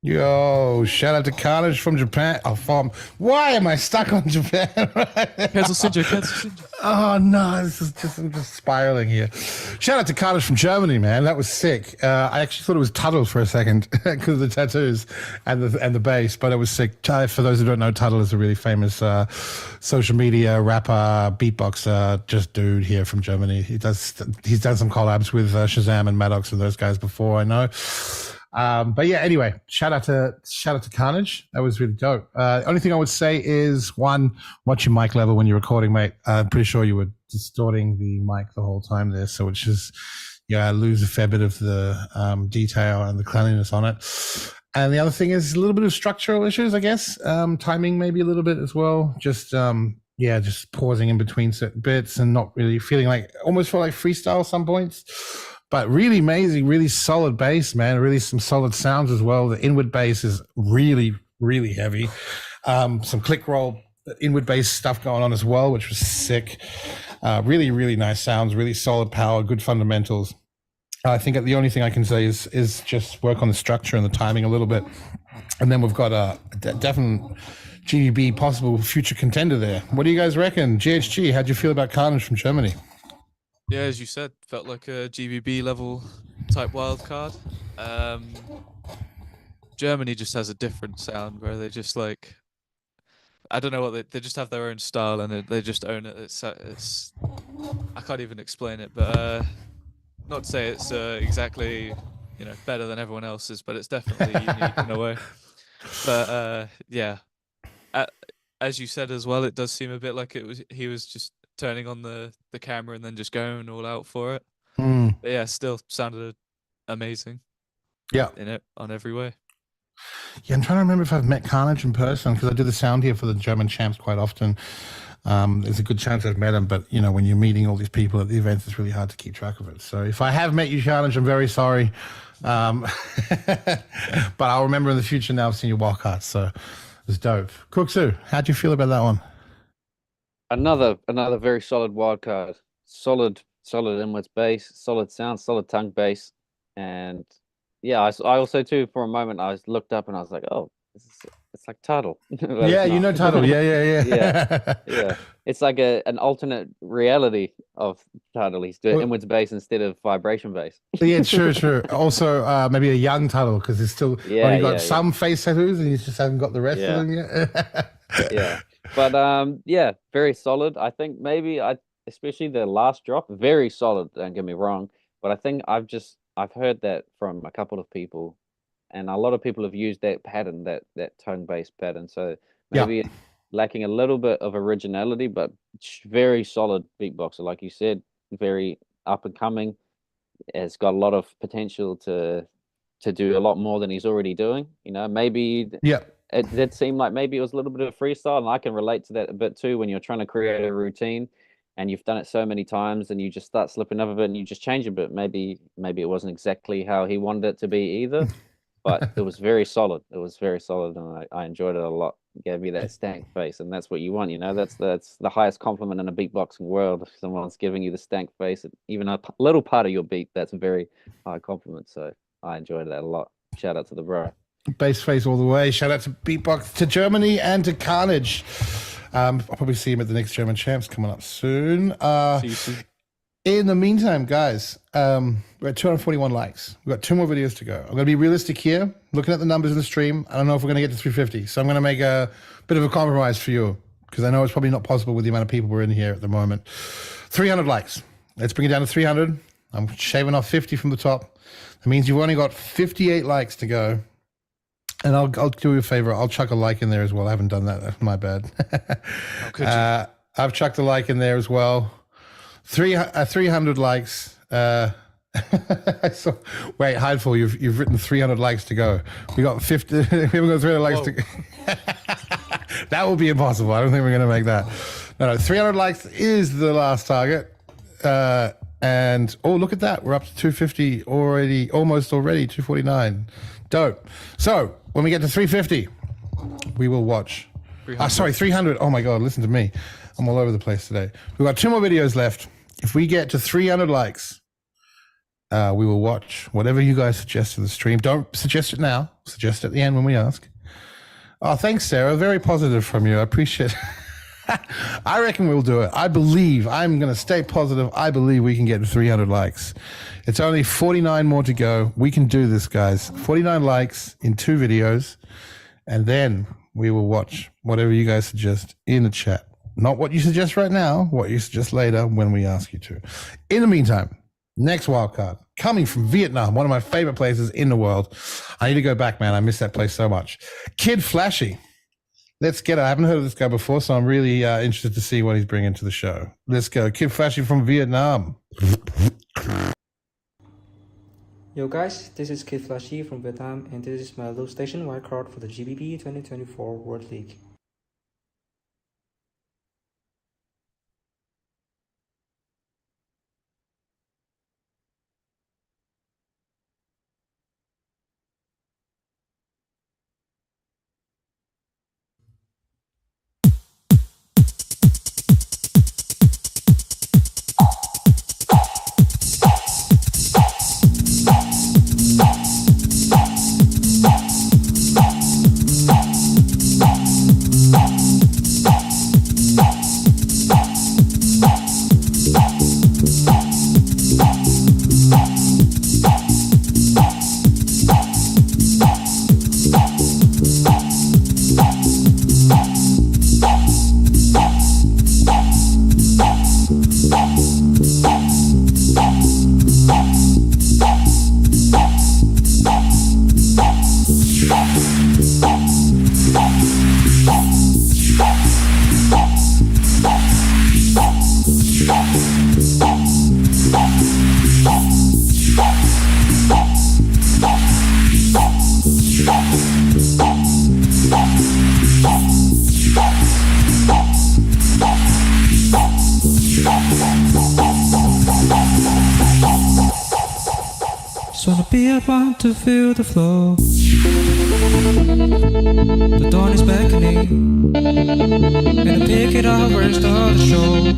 Yo, shout out to Carnage from Japan. Why am I stuck on Japan? Cancel SINJO. Oh no, I'm just spiraling here. Shout out to Carnage from Germany, man. That was sick. I actually thought it was Tuttle for a second because of the tattoos and the bass, but it was sick. For those who don't know, Tuttle is a really famous social media rapper, beatboxer, just dude here from Germany. He's done some collabs with Shazam and Maddox and those guys before, I know. But yeah, anyway, shout out to Carnage. That was really dope. Only thing I would say is, one, watch your mic level when you're recording, mate. I'm pretty sure you were distorting the mic the whole time there, so it's just, yeah, I lose a fair bit of the detail and the cleanliness on it. And the other thing is a little bit of structural issues, I guess. Timing maybe a little bit as well. Just just pausing in between certain bits and not really feeling like, almost feel like freestyle some points. But really amazing, really solid bass, man. Really some solid sounds as well. The inward bass is really, really heavy. Some click roll inward bass stuff going on as well, which was sick. Really, really nice sounds, really solid power, good fundamentals. I think the only thing I can say is just work on the structure and the timing a little bit. And then we've got a definite GBB possible future contender there. What do you guys reckon? GHG, how'd you feel about Carnage from Germany? Yeah, as you said, felt like a GBB level type wildcard. Germany just has a different sound where they just like, I don't know what they just have their own style and they just own it. It's I can't even explain it, but not to say it's exactly better than everyone else's, but it's definitely unique in a way. But yeah, as you said as well, it does seem a bit like he was just turning on the camera and then just going all out for it. Mm. But yeah, still sounded amazing. Yeah. In it on every way. Yeah, I'm trying to remember if I've met Carnage in person because I do the sound here for the German champs quite often. There's a good chance I've met him, but you know, when you're meeting all these people at the events, it's really hard to keep track of it. So if I have met you, Carnage, I'm very sorry. But I'll remember in the future now I've seen your wildcards, so it's dope. CRKZU, how'd you feel about that one? Another very solid wildcard. Solid inwards bass, solid sound, solid tongue bass. And yeah, I also too, for a moment, I looked up and I was like, oh, it's like Tuttle. Yeah, you know Tuttle. Yeah. It's like an alternate reality of Tuttle. He's doing inwards bass instead of vibration bass. Yeah, sure. Also, maybe a young Tuttle because he's still only got some face tattoos and he just hasn't got the rest of them yet. Yeah, but yeah, very solid. I think maybe especially the last drop, very solid. Don't get me wrong, but I think I've heard that from a couple of people, and a lot of people have used that pattern, that tone-based pattern. So maybe lacking a little bit of originality, but very solid beatboxer, like you said, very up and coming. Has got a lot of potential to do a lot more than he's already doing. You know, maybe it did seem like maybe it was a little bit of freestyle, and I can relate to that a bit too. When you're trying to create a routine and you've done it so many times and you just start slipping up a bit and you just change a bit. Maybe it wasn't exactly how he wanted it to be either, but it was very solid. It was very solid, and I enjoyed it a lot. It gave me that stank face, and that's what you want, you know. That's the highest compliment in a beatboxing world. If someone's giving you the stank face, even a little part of your beat, that's a very high compliment. So I enjoyed that a lot. Shout out to the bro. Bass face all the way. Shout out to Beatbox, to Germany, and to Carnage. I'll probably see him at the next German champs coming up soon. See you soon. In the meantime, guys, we're at 241 likes. We've got 2 more videos to go. I'm going to be realistic here. Looking at the numbers in the stream, I don't know if we're going to get to 350. So I'm going to make a bit of a compromise for you because I know it's probably not possible with the amount of people we're in here at the moment. 300 likes. Let's bring it down to 300. I'm shaving off 50 from the top. That means you've only got 58 likes to go. And I'll do you a favor. I'll chuck a like in there as well. I haven't done that. That's my bad. I've chucked a like in there as well. 300 likes. Wait, Hideful, you've written 300 likes to go. We got 50. We haven't got 300 likes to go. That will be impossible. I don't think we're going to make that. No, 300 likes is the last target. And oh, look at that. We're up to 250 already, almost already, 249. Dope. So when we get to 350, we will watch. 300. Oh my God, listen to me. I'm all over the place today. We've got 2 more videos left. If we get to 300 likes, we will watch whatever you guys suggest to the stream. Don't suggest it now. Suggest it at the end when we ask. Oh, thanks, Sarah. Very positive from you. I appreciate it. I reckon we'll do it. I believe, I'm going to stay positive. I believe we can get to 300 likes. It's only 49 more to go. We can do this, guys. 49 likes in 2 videos. And then we will watch whatever you guys suggest in the chat. Not what you suggest right now, what you suggest later when we ask you to. In the meantime, next wildcard, coming from Vietnam, one of my favorite places in the world. I need to go back, man. I miss that place so much. Kid Flashy. Let's get it. I haven't heard of this guy before, so I'm really interested to see what he's bringing to the show. Let's go. Kid Flashy from Vietnam. Yo guys, this is Kid Flashy from Vietnam, and this is my low station wildcard for the GBB 2024 World League. I want to feel the flow. The dawn is beckoning, and I pick it up where it started to show.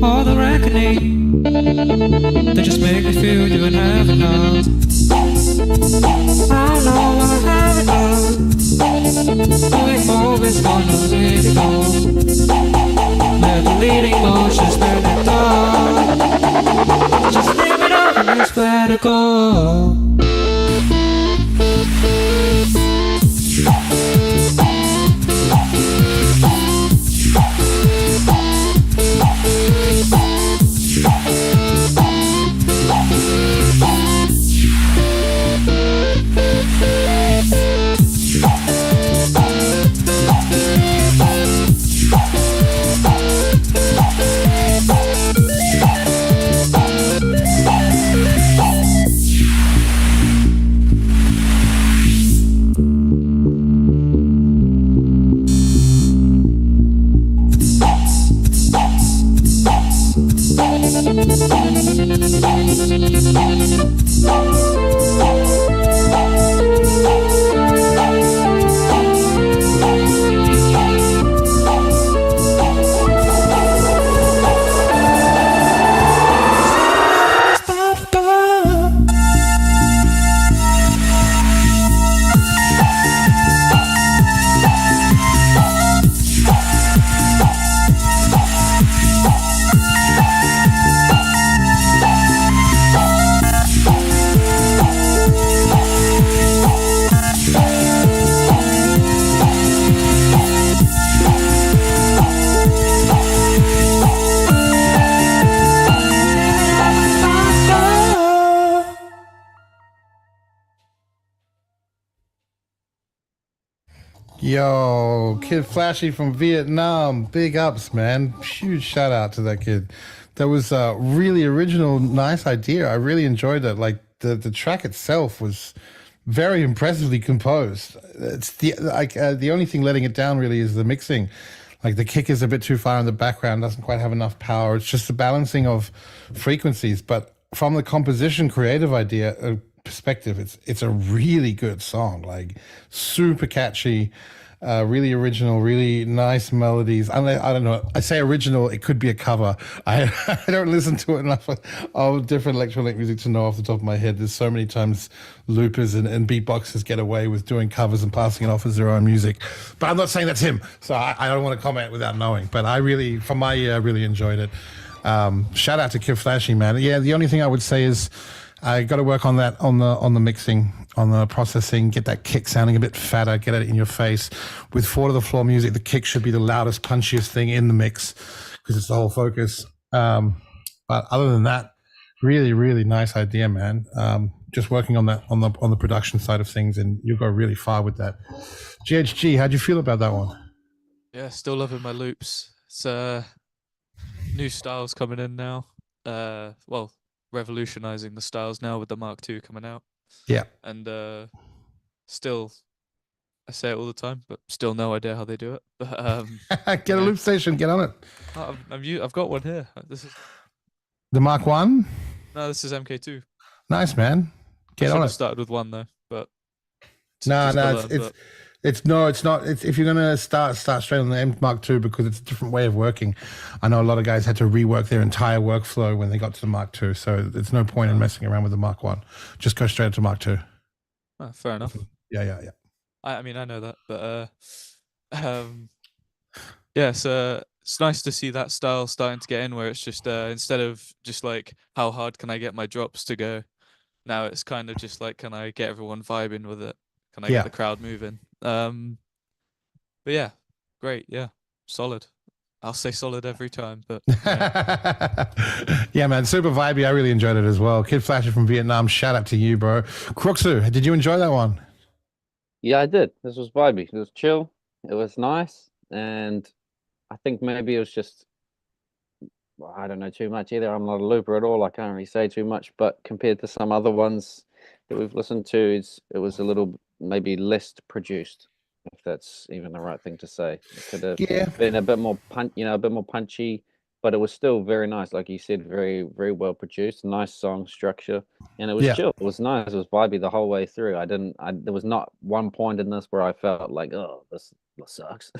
All the reckoning, they just make me feel you and have enough. I know I have enough. Doing more is gonna let it go. Let the leading motions burn it down. Just leave it up and just let it go. Yo, Kid Flashy from Vietnam. Big ups, man. Huge shout out to that kid. That was a really original, nice idea. I really enjoyed it. Like the track itself was very impressively composed. It's the only thing letting it down really is the mixing. Like the kick is a bit too far in the background, doesn't quite have enough power. It's just the balancing of frequencies. But from the composition creative idea perspective, it's a really good song. Like super catchy, really original, really nice melodies. I don't know. I say original, it could be a cover. I don't listen to it enough of different electronic music to know off the top of my head. There's so many times loopers and beatboxers get away with doing covers and passing it off as their own music. But I'm not saying that's him, so I don't want to comment without knowing. But I really, from my ear, I really enjoyed it. Shout out to Kid Flashy, man. Yeah, the only thing I would say is I got to work on that, on the mixing, on the processing, get that kick sounding a bit fatter, get it in your face. With 4 to the floor music, the kick should be the loudest, punchiest thing in the mix because it's the whole focus. But other than that, really, really nice idea, man. Just working on that, on the production side of things, and you'll go really far with that. GHG, how'd you feel about that one? Yeah, still loving my loops. It's new styles coming in now. Well, revolutionizing the styles now with the Mark II coming out. Yeah. And still, I say it all the time, but still no idea how they do it. But get a loop station, get on it. I've got one here. This is the Mark I? No, this is MK2. Nice, man. Get on it. Started with one though, but it's not. It's if you're gonna start straight on the M Mark II because it's a different way of working. I know a lot of guys had to rework their entire workflow when they got to the Mark II, so there's no point in messing around with the Mark I. Just go straight to Mark II. Oh, fair enough. Yeah. I mean, I know that, but yeah. So it's nice to see that style starting to get in, where it's just instead of just like how hard can I get my drops to go, now it's kind of just like, can I get everyone vibing with it? Can I get the crowd moving? But yeah, great. Yeah, solid. I'll say solid every time, but yeah, man, super vibey. I really enjoyed it as well. Kid Flasher from Vietnam, shout out to you, bro. CRKZU, did you enjoy that one? Yeah, I did. This was vibey. It was chill. It was nice, and I think maybe it was just, well, I don't know too much either. I'm not a looper at all. I can't really say too much, but compared to some other ones that we've listened to, it was a little maybe less produced, if that's even the right thing to say. It could have been a bit more a bit more punchy, but it was still very nice. Like you said, very, very well produced, nice song structure. And it was Yeah. chill. It was nice. It was vibey the whole way through. There was not one point in this where I felt like, oh, this sucks.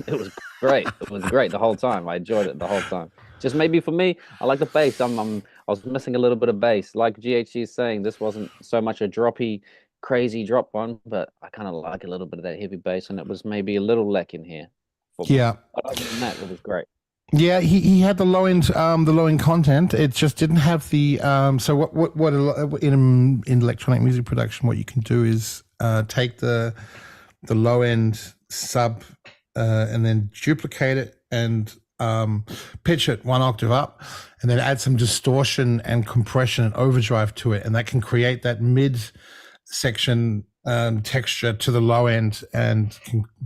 It was great. It was great the whole time. I enjoyed it the whole time. Just maybe for me, I like the bass. I was missing a little bit of bass. Like GHG is saying, this wasn't so much a droppy, crazy drop one, but I kind of like a little bit of that heavy bass, and it was maybe a little lacking here. Yeah. But other than that, it was great. Yeah, he had the low end content. It just didn't have the so what in electronic music production, what you can do is take the low end sub and then duplicate it and pitch it 1 octave up, and then add some distortion and compression and overdrive to it, and that can create that mid section texture to the low end and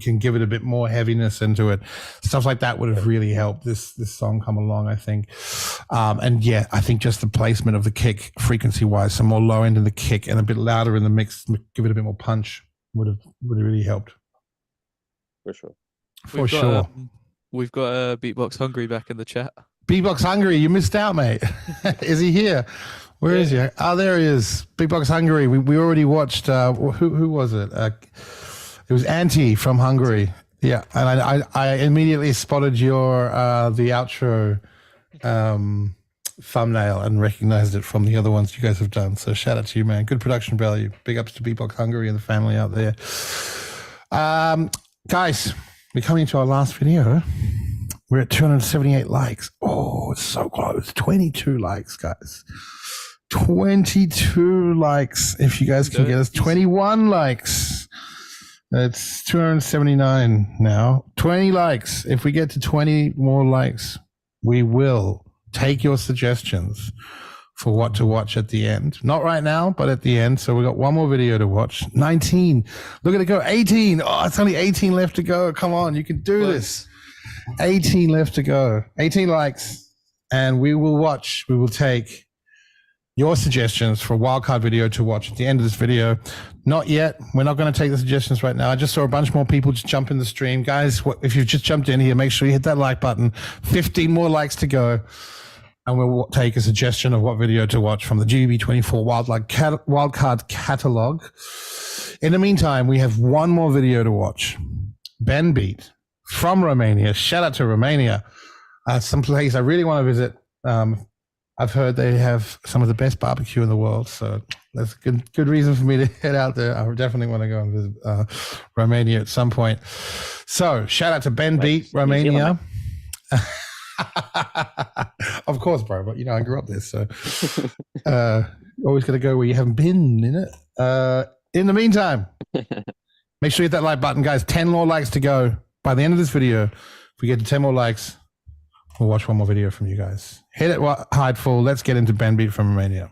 can give it a bit more heaviness into it. Stuff like that would have really helped this song come along, I think. And yeah, I think just the placement of the kick frequency wise, some more low end in the kick and a bit louder in the mix, give it a bit more punch, would have really helped. For sure. For sure. We've got Beatbox Hungry back in the chat. Beatbox Hungry, you missed out, mate. Is he here? Where is he? Oh, there he is. Beatbox Hungary. We already watched. Who was it? It was Antee from Hungary. Yeah, and I immediately spotted your the outro thumbnail and recognized it from the other ones you guys have done. So shout out to you, man. Good production value. Big ups to Beatbox Hungary and the family out there. Guys, we're coming to our last video. We're at 278 likes. Oh, it's so close. 22 likes, guys. 22 likes. If you guys can get us 21 likes, it's 279 now. 20 likes. If we get to 20 more likes, we will take your suggestions for what to watch at the end. Not right now, but at the end. So we got one more video to watch. 19. Look at it go. 18. Oh, it's only 18 left to go. Come on, you can do this. 18 left to go. 18 likes. And we will take your suggestions for a wildcard video to watch at the end of this video. Not yet. We're not going to take the suggestions right now. I just saw a bunch more people just jump in the stream. Guys, if you've just jumped in here, make sure you hit that like button. 15 more likes to go. And we'll take a suggestion of what video to watch from the GBB24 Wildcard catalog. In the meantime, we have one more video to watch. Ben Beat from Romania. Shout out to Romania. Some place I really want to visit. I've heard they have some of the best barbecue in the world, so that's a good reason for me to head out there. I definitely want to go and visit Romania at some point. So shout out to Ben Beat, Romania. Of course, bro, but you know I grew up there, so always got to go where you haven't been, innit? In the meantime, make sure you hit that like button, guys. 10 more likes to go. By the end of this video, if we get to 10 more likes, we'll watch one more video from you guys. Hit it hide full. Let's get into Ben Beat from Romania.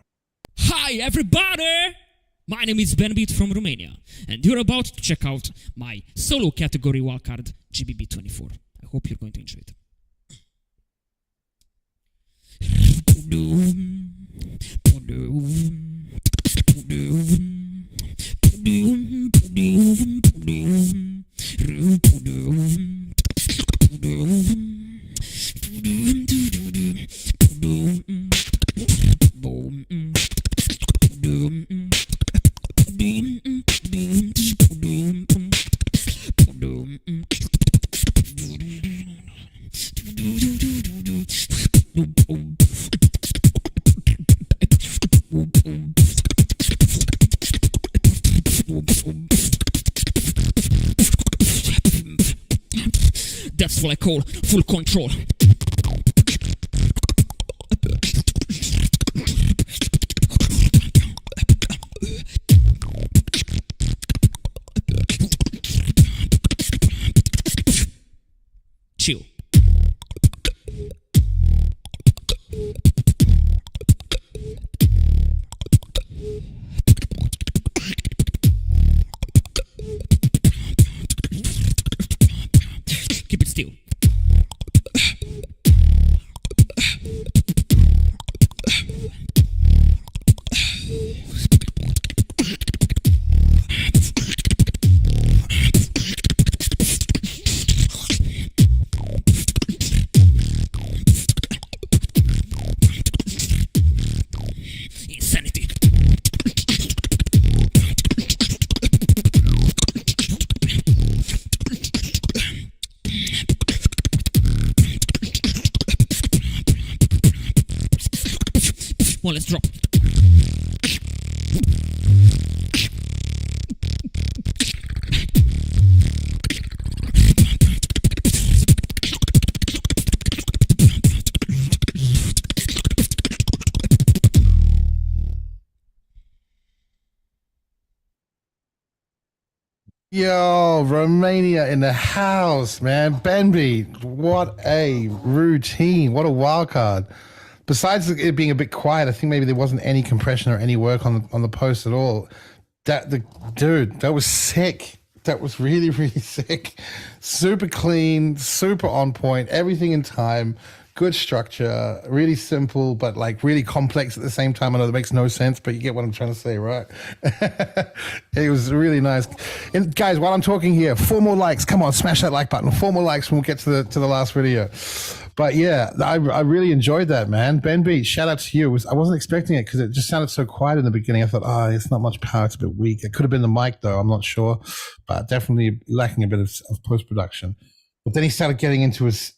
Hi everybody! My name is Ben Beat from Romania, and you're about to check out my solo category wildcard GBB24. I hope you're going to enjoy it. That's what I call full control. Chill. Keep it still. Well, let's drop. Yo, Romania in the house, man. Benbeat, what a routine. What a wild card. Besides it being a bit quiet, I think maybe there wasn't any compression or any work on the post at all. Dude, that was sick. That was really, really sick. Super clean, super on point, everything in time. Good structure, really simple, but like really complex at the same time. I know that makes no sense, but you get what I'm trying to say, right? It was really nice. And guys, while I'm talking here, 4 more likes. Come on, smash that like button. 4 more likes when we get to the last video. But yeah, I really enjoyed that, man. Benbeat, shout out to you. I wasn't expecting it because it just sounded so quiet in the beginning. I thought, it's not much power. It's a bit weak. It could have been the mic though. I'm not sure, but definitely lacking a bit of post-production. But then he started getting into his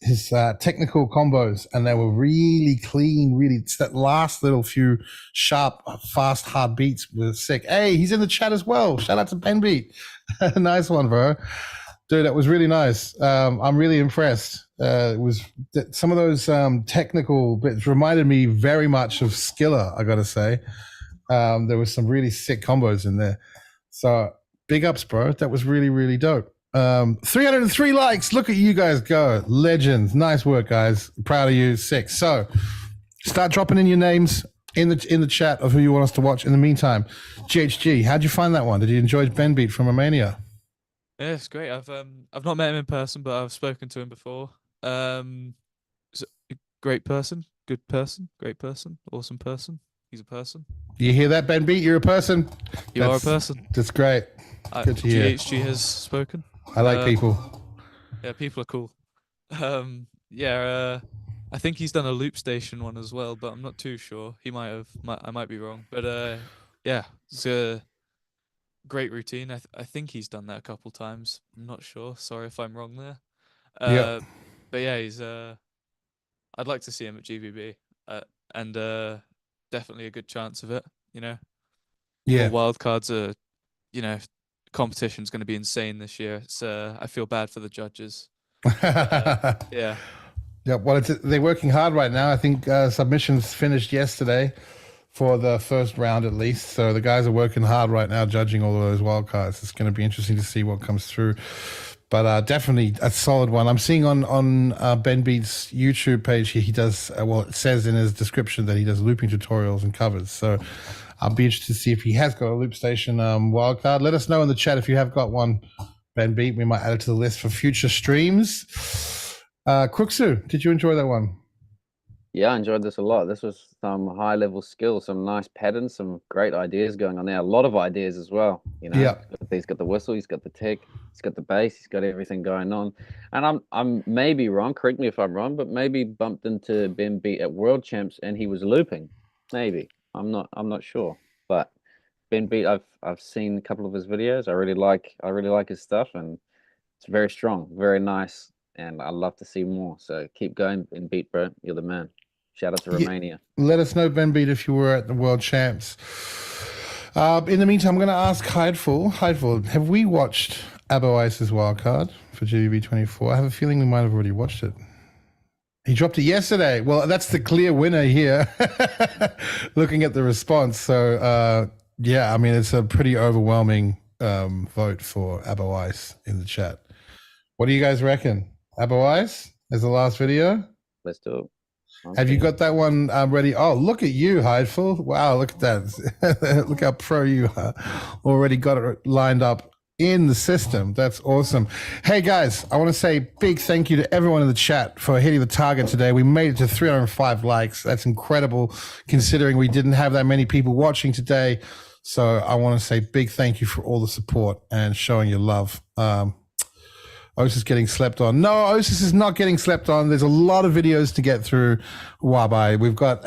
technical combos, and they were really clean, really. That last little few sharp, fast, hard beats were sick. Hey, he's in the chat as well. Shout out to Benbeat. Nice one, bro. Dude, that was really nice. I'm really impressed. It was some of those technical bits reminded me very much of Skiller, I got to say. There was some really sick combos in there. So big ups, bro. That was really, really dope. 303 likes. Look at you guys go. Legends. Nice work, guys. Proud of you. Sick. So start dropping in your names in the chat of who you want us to watch. In the meantime, GHG, how'd you find that one? Did you enjoy Benbeat from Romania? Yeah, it's great. I've not met him in person, but I've spoken to him before. He's a great person, good person, great person, awesome person. He's a person. You hear that, Benbeat? You're a person. You are a person. That's great. Good to hear. GHG has spoken. I like people. Yeah, people are cool. I think he's done a loop station one as well, but I'm not too sure. He might have. I might be wrong. But yeah, it's a great routine. I think he's done that a couple times. I'm not sure. Sorry if I'm wrong there. Yeah. But yeah, he's. I'd like to see him at GBB, and definitely a good chance of it. You know. Yeah. Wildcards are, competition's going to be insane this year. It's I feel bad for the judges. Yeah. Yeah. Well, they're working hard right now. I think submissions finished yesterday for the first round at least. So the guys are working hard right now, judging all of those wildcards. It's going to be interesting to see what comes through. But definitely a solid one. I'm seeing on Benbeat's YouTube page he does, it says in his description that he does looping tutorials and covers. So I'll be interested to see if he has got a loop station wildcard. Let us know in the chat if you have got one, Benbeat. We might add it to the list for future streams. CRKZU, did you enjoy that one? Yeah, I enjoyed this a lot. This was some high-level skill, some nice patterns, some great ideas going on there. A lot of ideas as well. Yeah. He's got the whistle, he's got the tech, he's got the bass, he's got everything going on. And I'm maybe wrong. Correct me if I'm wrong, but maybe bumped into Benbeat at World Champs and he was looping. Maybe I'm not sure. But Benbeat, I've seen a couple of his videos. I really like his stuff, and it's very strong, very nice. And I'd love to see more. So keep going, Benbeat, bro. You're the man. Shout out to Romania. Let us know, Benbeat, if you were at the World Champs. In the meantime, I'm going to ask Hideful. Hideful, have we watched Abo Ice's wildcard for GBB24? I have a feeling we might have already watched it. He dropped it yesterday. Well, that's the clear winner here, looking at the response. So, yeah, I mean, it's a pretty overwhelming vote for Abo Ice in the chat. What do you guys reckon? Abo Ice as the last video? Let's do it. Okay. Have you got that one ready? Oh, look at you, Hideful. Wow, look at that. Look how pro you are. Already got it lined up in the system. That's awesome. Hey, guys, I want to say big thank you to everyone in the chat for hitting the target today. We made it to 305 likes. That's incredible considering we didn't have that many people watching today. So I want to say big thank you for all the support and showing your love. Osis getting slept on. No, Osis is not getting slept on. There's a lot of videos to get through. Wabai. We've got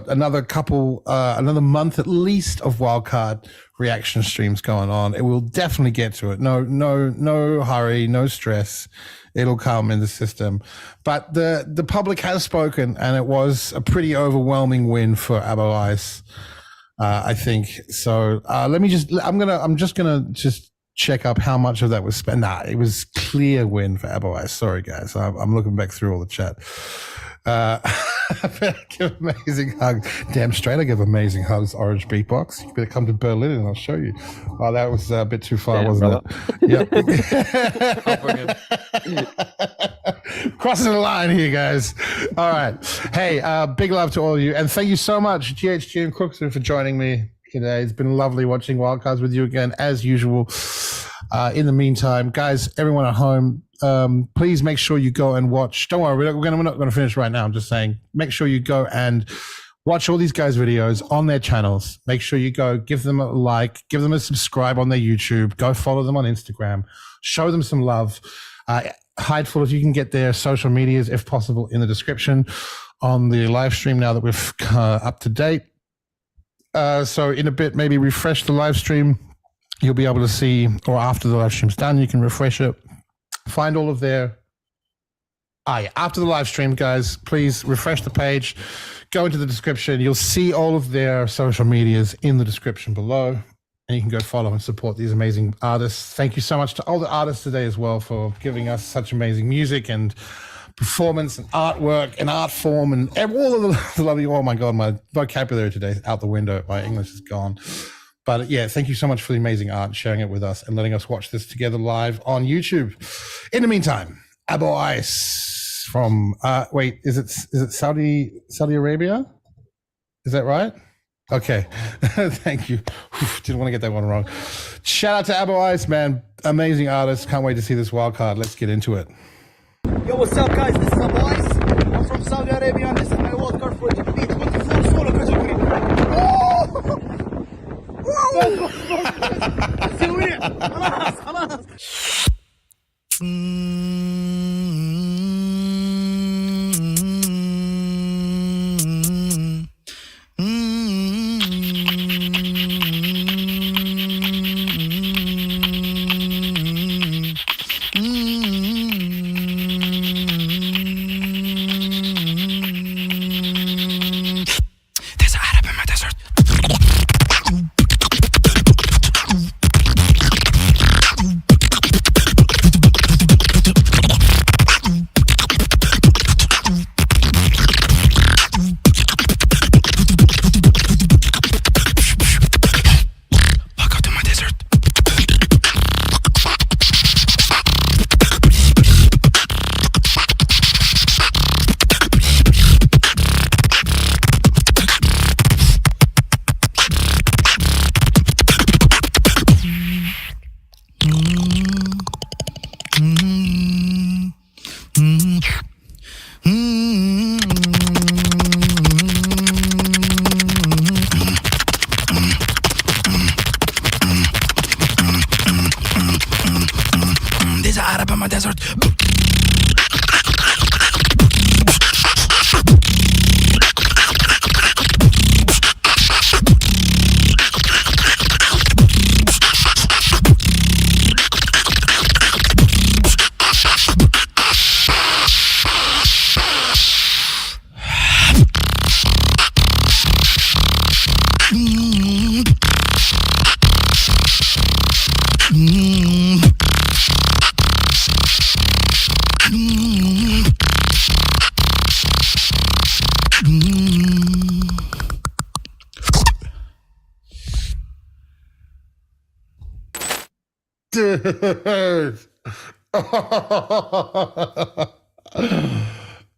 another month at least of wildcard reaction streams going on. It will definitely get to it. No hurry, no stress. It'll come in the system. But the public has spoken, and it was a pretty overwhelming win for Abo Ice, I think. So I'm just gonna check up how much of that was spent. Nah, it was clear win for Abo Ice. Sorry, guys. I'm looking back through all the chat. I better give amazing hugs. Damn straight, I give amazing hugs. Orange Beatbox. You better come to Berlin and I'll show you. Oh, that was a bit too far, wasn't it? Yep. Crossing the line here, guys. All right. Hey, big love to all of you, and thank you so much, GHG and Crookston, for joining me today. It's been lovely watching Wildcards with you again, as usual. In the meantime, guys, everyone at home, please make sure you go and watch. Don't worry, we're not going to finish right now. I'm just saying, make sure you go and watch all these guys' videos on their channels. Make sure you go, give them a like, give them a subscribe on their YouTube, go follow them on Instagram, show them some love. Hideful, if you can get their social medias, if possible, in the description on the live stream now that we're up to date. So in a bit, maybe refresh the live stream. You'll be able to see, or after the live stream's done, you can refresh it. Find all of their... after the live stream, guys, please refresh the page. Go into the description. You'll see all of their social medias in the description below. And you can go follow and support these amazing artists. Thank you so much to all the artists today as well for giving us such amazing music and performance and artwork and art form and all of the lovely... Oh my God, my vocabulary today is out the window. My English is gone. But yeah, thank you so much for the amazing art, sharing it with us and letting us watch this together live on YouTube. In the meantime, Abo Ice from, wait, is it Saudi Arabia? Is that right? Okay, thank you. Didn't want to get that one wrong. Shout out to Abo Ice, man. Amazing artist. Can't wait to see this wild card. Let's get into it. Yo, what's up, guys? This is Abo Ice. I'm from Saudi Arabia, and this is my wild card for GBB24 solo category. خلاص خلاص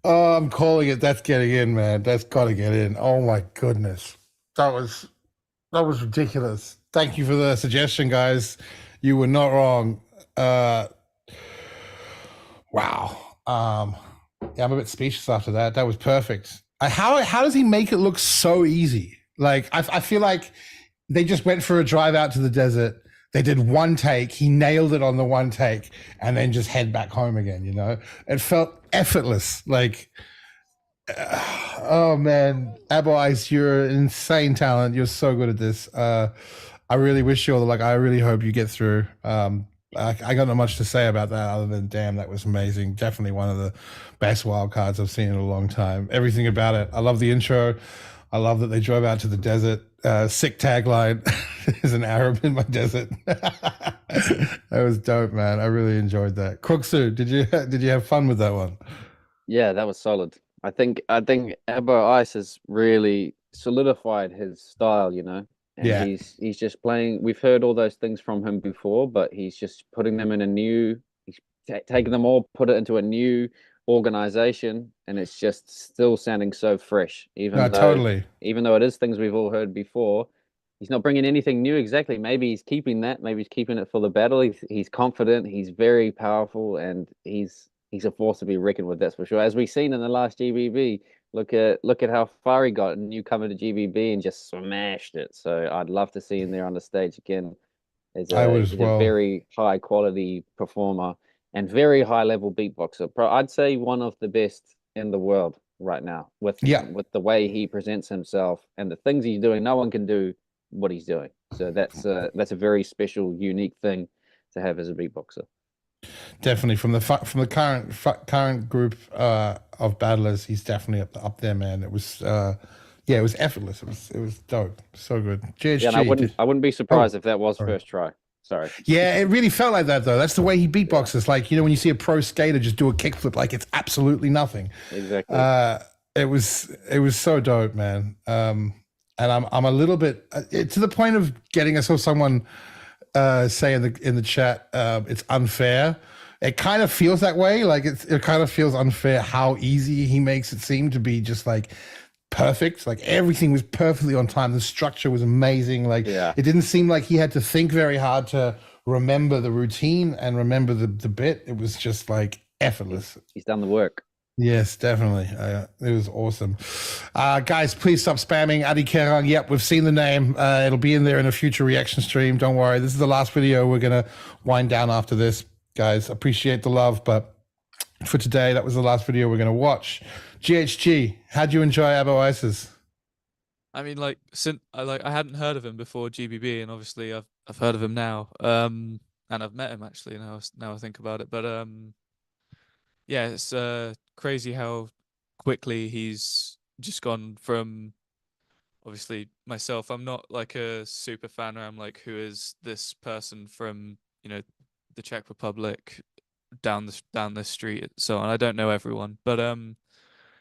Oh, I'm calling it. That's getting in, man. That's got to get in. Oh my goodness, that was ridiculous. Thank you for the suggestion, guys. You were not wrong. Wow. Yeah, I'm a bit speechless after that. That was perfect. How does he make it look so easy? Like I feel like they just went for a drive out to the desert. They did one take. He nailed it on the one take, and then just head back home again. You know, it felt effortless. Like, oh man, Abo Ice, you're an insane talent. You're so good at this. I really wish you all the luck. I really hope you get through. I got not much to say about that other than, damn, that was amazing. Definitely one of the best wild cards I've seen in a long time. Everything about it. I love the intro. I love that they drove out to the desert. Sick tagline. There's an Arab in my desert. That was dope, man. I really enjoyed that. CRKZU, did you have fun with that one? Yeah, that was solid. I think Abo Ice has really solidified his style, you know. And Yeah. he's just playing. We've heard all those things from him before, but he's just putting them in a new. He's taken them all, put it into a new organization, and it's just still sounding so fresh. Even though it is things we've all heard before, he's not bringing anything new exactly. Maybe he's keeping that. Maybe he's keeping it for the battle. He's confident. He's very powerful, and he's a force to be reckoned with. That's for sure. As we've seen in the last GBB. Look at how far he got, and you come into GBB and just smashed it. So I'd love to see him there on the stage again. He's a very high quality performer and very high level beatboxer. I'd say one of the best in the world right now with the way he presents himself and the things he's doing. No one can do what he's doing. So that's a very special, unique thing to have as a beatboxer. Definitely from the current group of battlers, he's definitely up there, man. It was it was effortless. It was dope, so good. GHG, yeah, I wouldn't be surprised if that was first try. Sorry. Yeah, it really felt like that though. That's the way he beatboxes. Like, you know, when you see a pro skater just do a kickflip, like it's absolutely nothing. Exactly. It was so dope, man. And I'm a little bit to the point of getting us someone. Say in the chat, it's unfair. It kind of feels that way. Like it kind of feels unfair how easy he makes it seem to be, just like perfect. Like everything was perfectly on time. The structure was amazing. Like it didn't seem like he had to think very hard to remember the routine and remember the bit. It was just like effortless. He's done the work. Yes, definitely. It was awesome. Guys, please stop spamming Adi Kerang. Yep, we've seen the name. It'll be in there in a future reaction stream. Don't worry. This is the last video. We're going to wind down after this. Guys, appreciate the love, but for today, that was the last video we're going to watch. GHG, how'd you enjoy Abo Ice's? I mean, like, I hadn't heard of him before GBB, and obviously I've heard of him now. And I've met him actually now I think about it. But yeah, it's crazy how quickly he's just gone from, obviously myself, I'm not like a super fan where I'm like, who is this person from, you know, the Czech Republic down the street, so on. I don't know everyone, but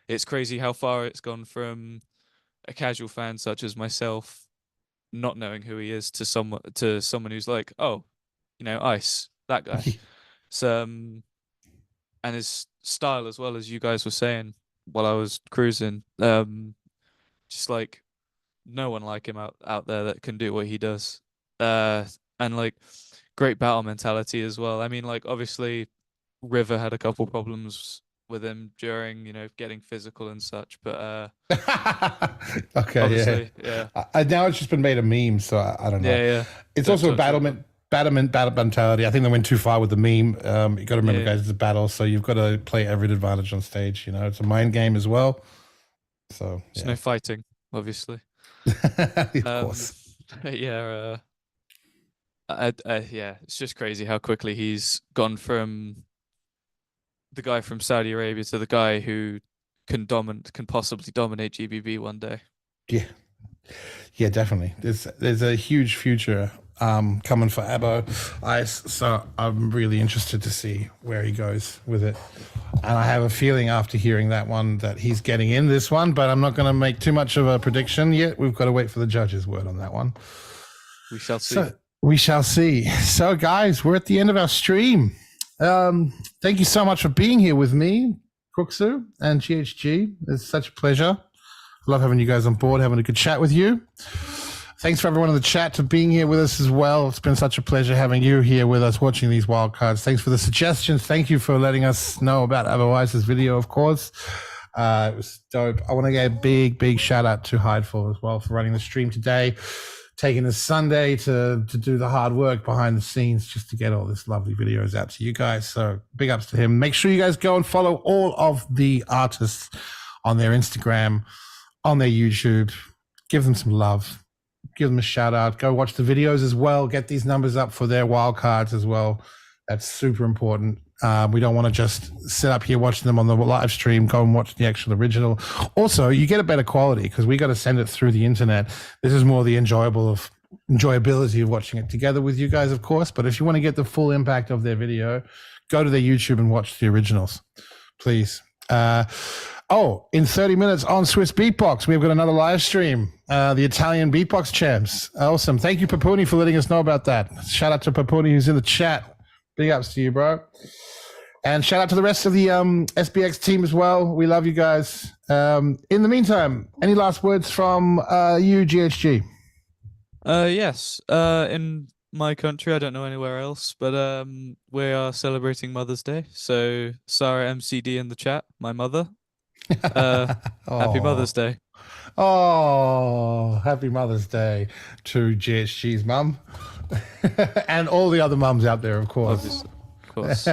it's crazy how far it's gone from a casual fan such as myself not knowing who he is to someone who's like, oh, you know, Ice, that guy. So and his style, as well, as you guys were saying while I was cruising, just like no one like him out there that can do what he does, and like great battle mentality as well. I mean, like obviously River had a couple problems with him during, you know, getting physical and such, but okay, yeah. Now it's just been made a meme, so I don't know. Yeah. It's also a battle mentality. I think they went too far with the meme. You got to remember, guys, it's a battle, so you've got to play every advantage on stage. You know, it's a mind game as well. So there's no fighting, obviously. Of course. Yeah. Yeah, it's just crazy how quickly he's gone from the guy from Saudi Arabia to the guy who can possibly dominate GBB one day. Yeah, definitely. There's a huge future coming for Abo Ice, so I'm really interested to see where he goes with it. And I have a feeling after hearing that one that he's getting in this one, but I'm not going to make too much of a prediction yet. We've got to wait for the judge's word on that one. We shall see. We shall see. So, guys, we're at the end of our stream. Thank you so much for being here with me, CRKZU and GHG. It's such a pleasure. I love having you guys on board, having a good chat with you. Thanks for everyone in the chat for being here with us as well. It's been such a pleasure having you here with us watching these wildcards. Thanks for the suggestions. Thank you for letting us know about Abo Ice's video, of course. It was dope. I want to get a big shout out to Hideful as well for running the stream today, taking this Sunday to do the hard work behind the scenes just to get all this lovely videos out to you guys. So big ups to him. Make sure you guys go and follow all of the artists on their Instagram, on their YouTube. Give them some love. Give them a shout out. Go watch the videos as well. Get these numbers up for their wild cards as well. That's super important. We don't want to just sit up here watching them on the live stream. Go and watch the actual original. Also, you get a better quality because we got to send it through the internet. This is more the enjoyability of watching it together with you guys, of course. But if you want to get the full impact of their video, go to their YouTube and watch the originals, please. In 30 minutes on Swissbeatbox, we've got another live stream, the Italian beatbox champs. Awesome. Thank you, Papuni, for letting us know about that. Shout out to Papuni, who's in the chat. Big ups to you, bro. And shout out to the rest of the SBX team as well. We love you guys. In the meantime, any last words from you, GHG? Yes. In my country, I don't know anywhere else, but we are celebrating Mother's Day. So Sarah MCD in the chat, my mother. Happy Mother's Day. Oh, happy Mother's Day to GHG's mum and all the other mums out there, of course. Obviously, of course.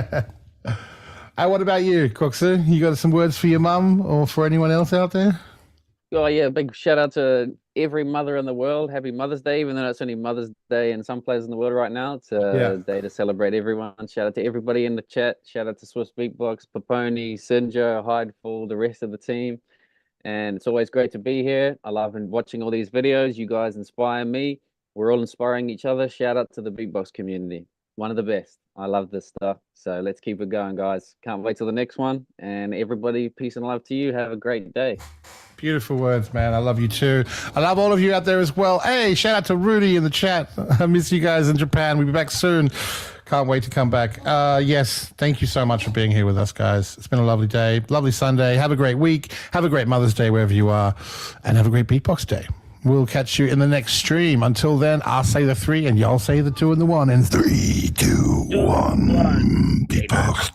What about you, Coxu? You got some words for your mum or for anyone else out there? Oh yeah, big shout out to every mother in the world. Happy Mother's Day, even though it's only Mother's Day in some places in the world right now. It's a day to celebrate everyone. Shout out to everybody in the chat. Shout out to Swissbeatbox, Paponi, SINJO, Hideful, the rest of the team. And it's always great to be here. I love watching all these videos. You guys inspire me. We're all inspiring each other. Shout out to the beatbox community. One of the best. I love this stuff. So let's keep it going, guys. Can't wait till the next one. And everybody, peace and love to you. Have a great day. Beautiful words, man. I love you too. I love all of you out there as well. Hey, shout out to Rudy in the chat. I miss you guys in Japan. We'll be back soon. Can't wait to come back. Yes, thank you so much for being here with us, guys. It's been a lovely day, lovely Sunday. Have a great week. Have a great Mother's Day wherever you are. And have a great Beatbox Day. We'll catch you in the next stream. Until then, I'll say the 3 and y'all say the 2 and the 1. And 3, 2, 1. Beatbox.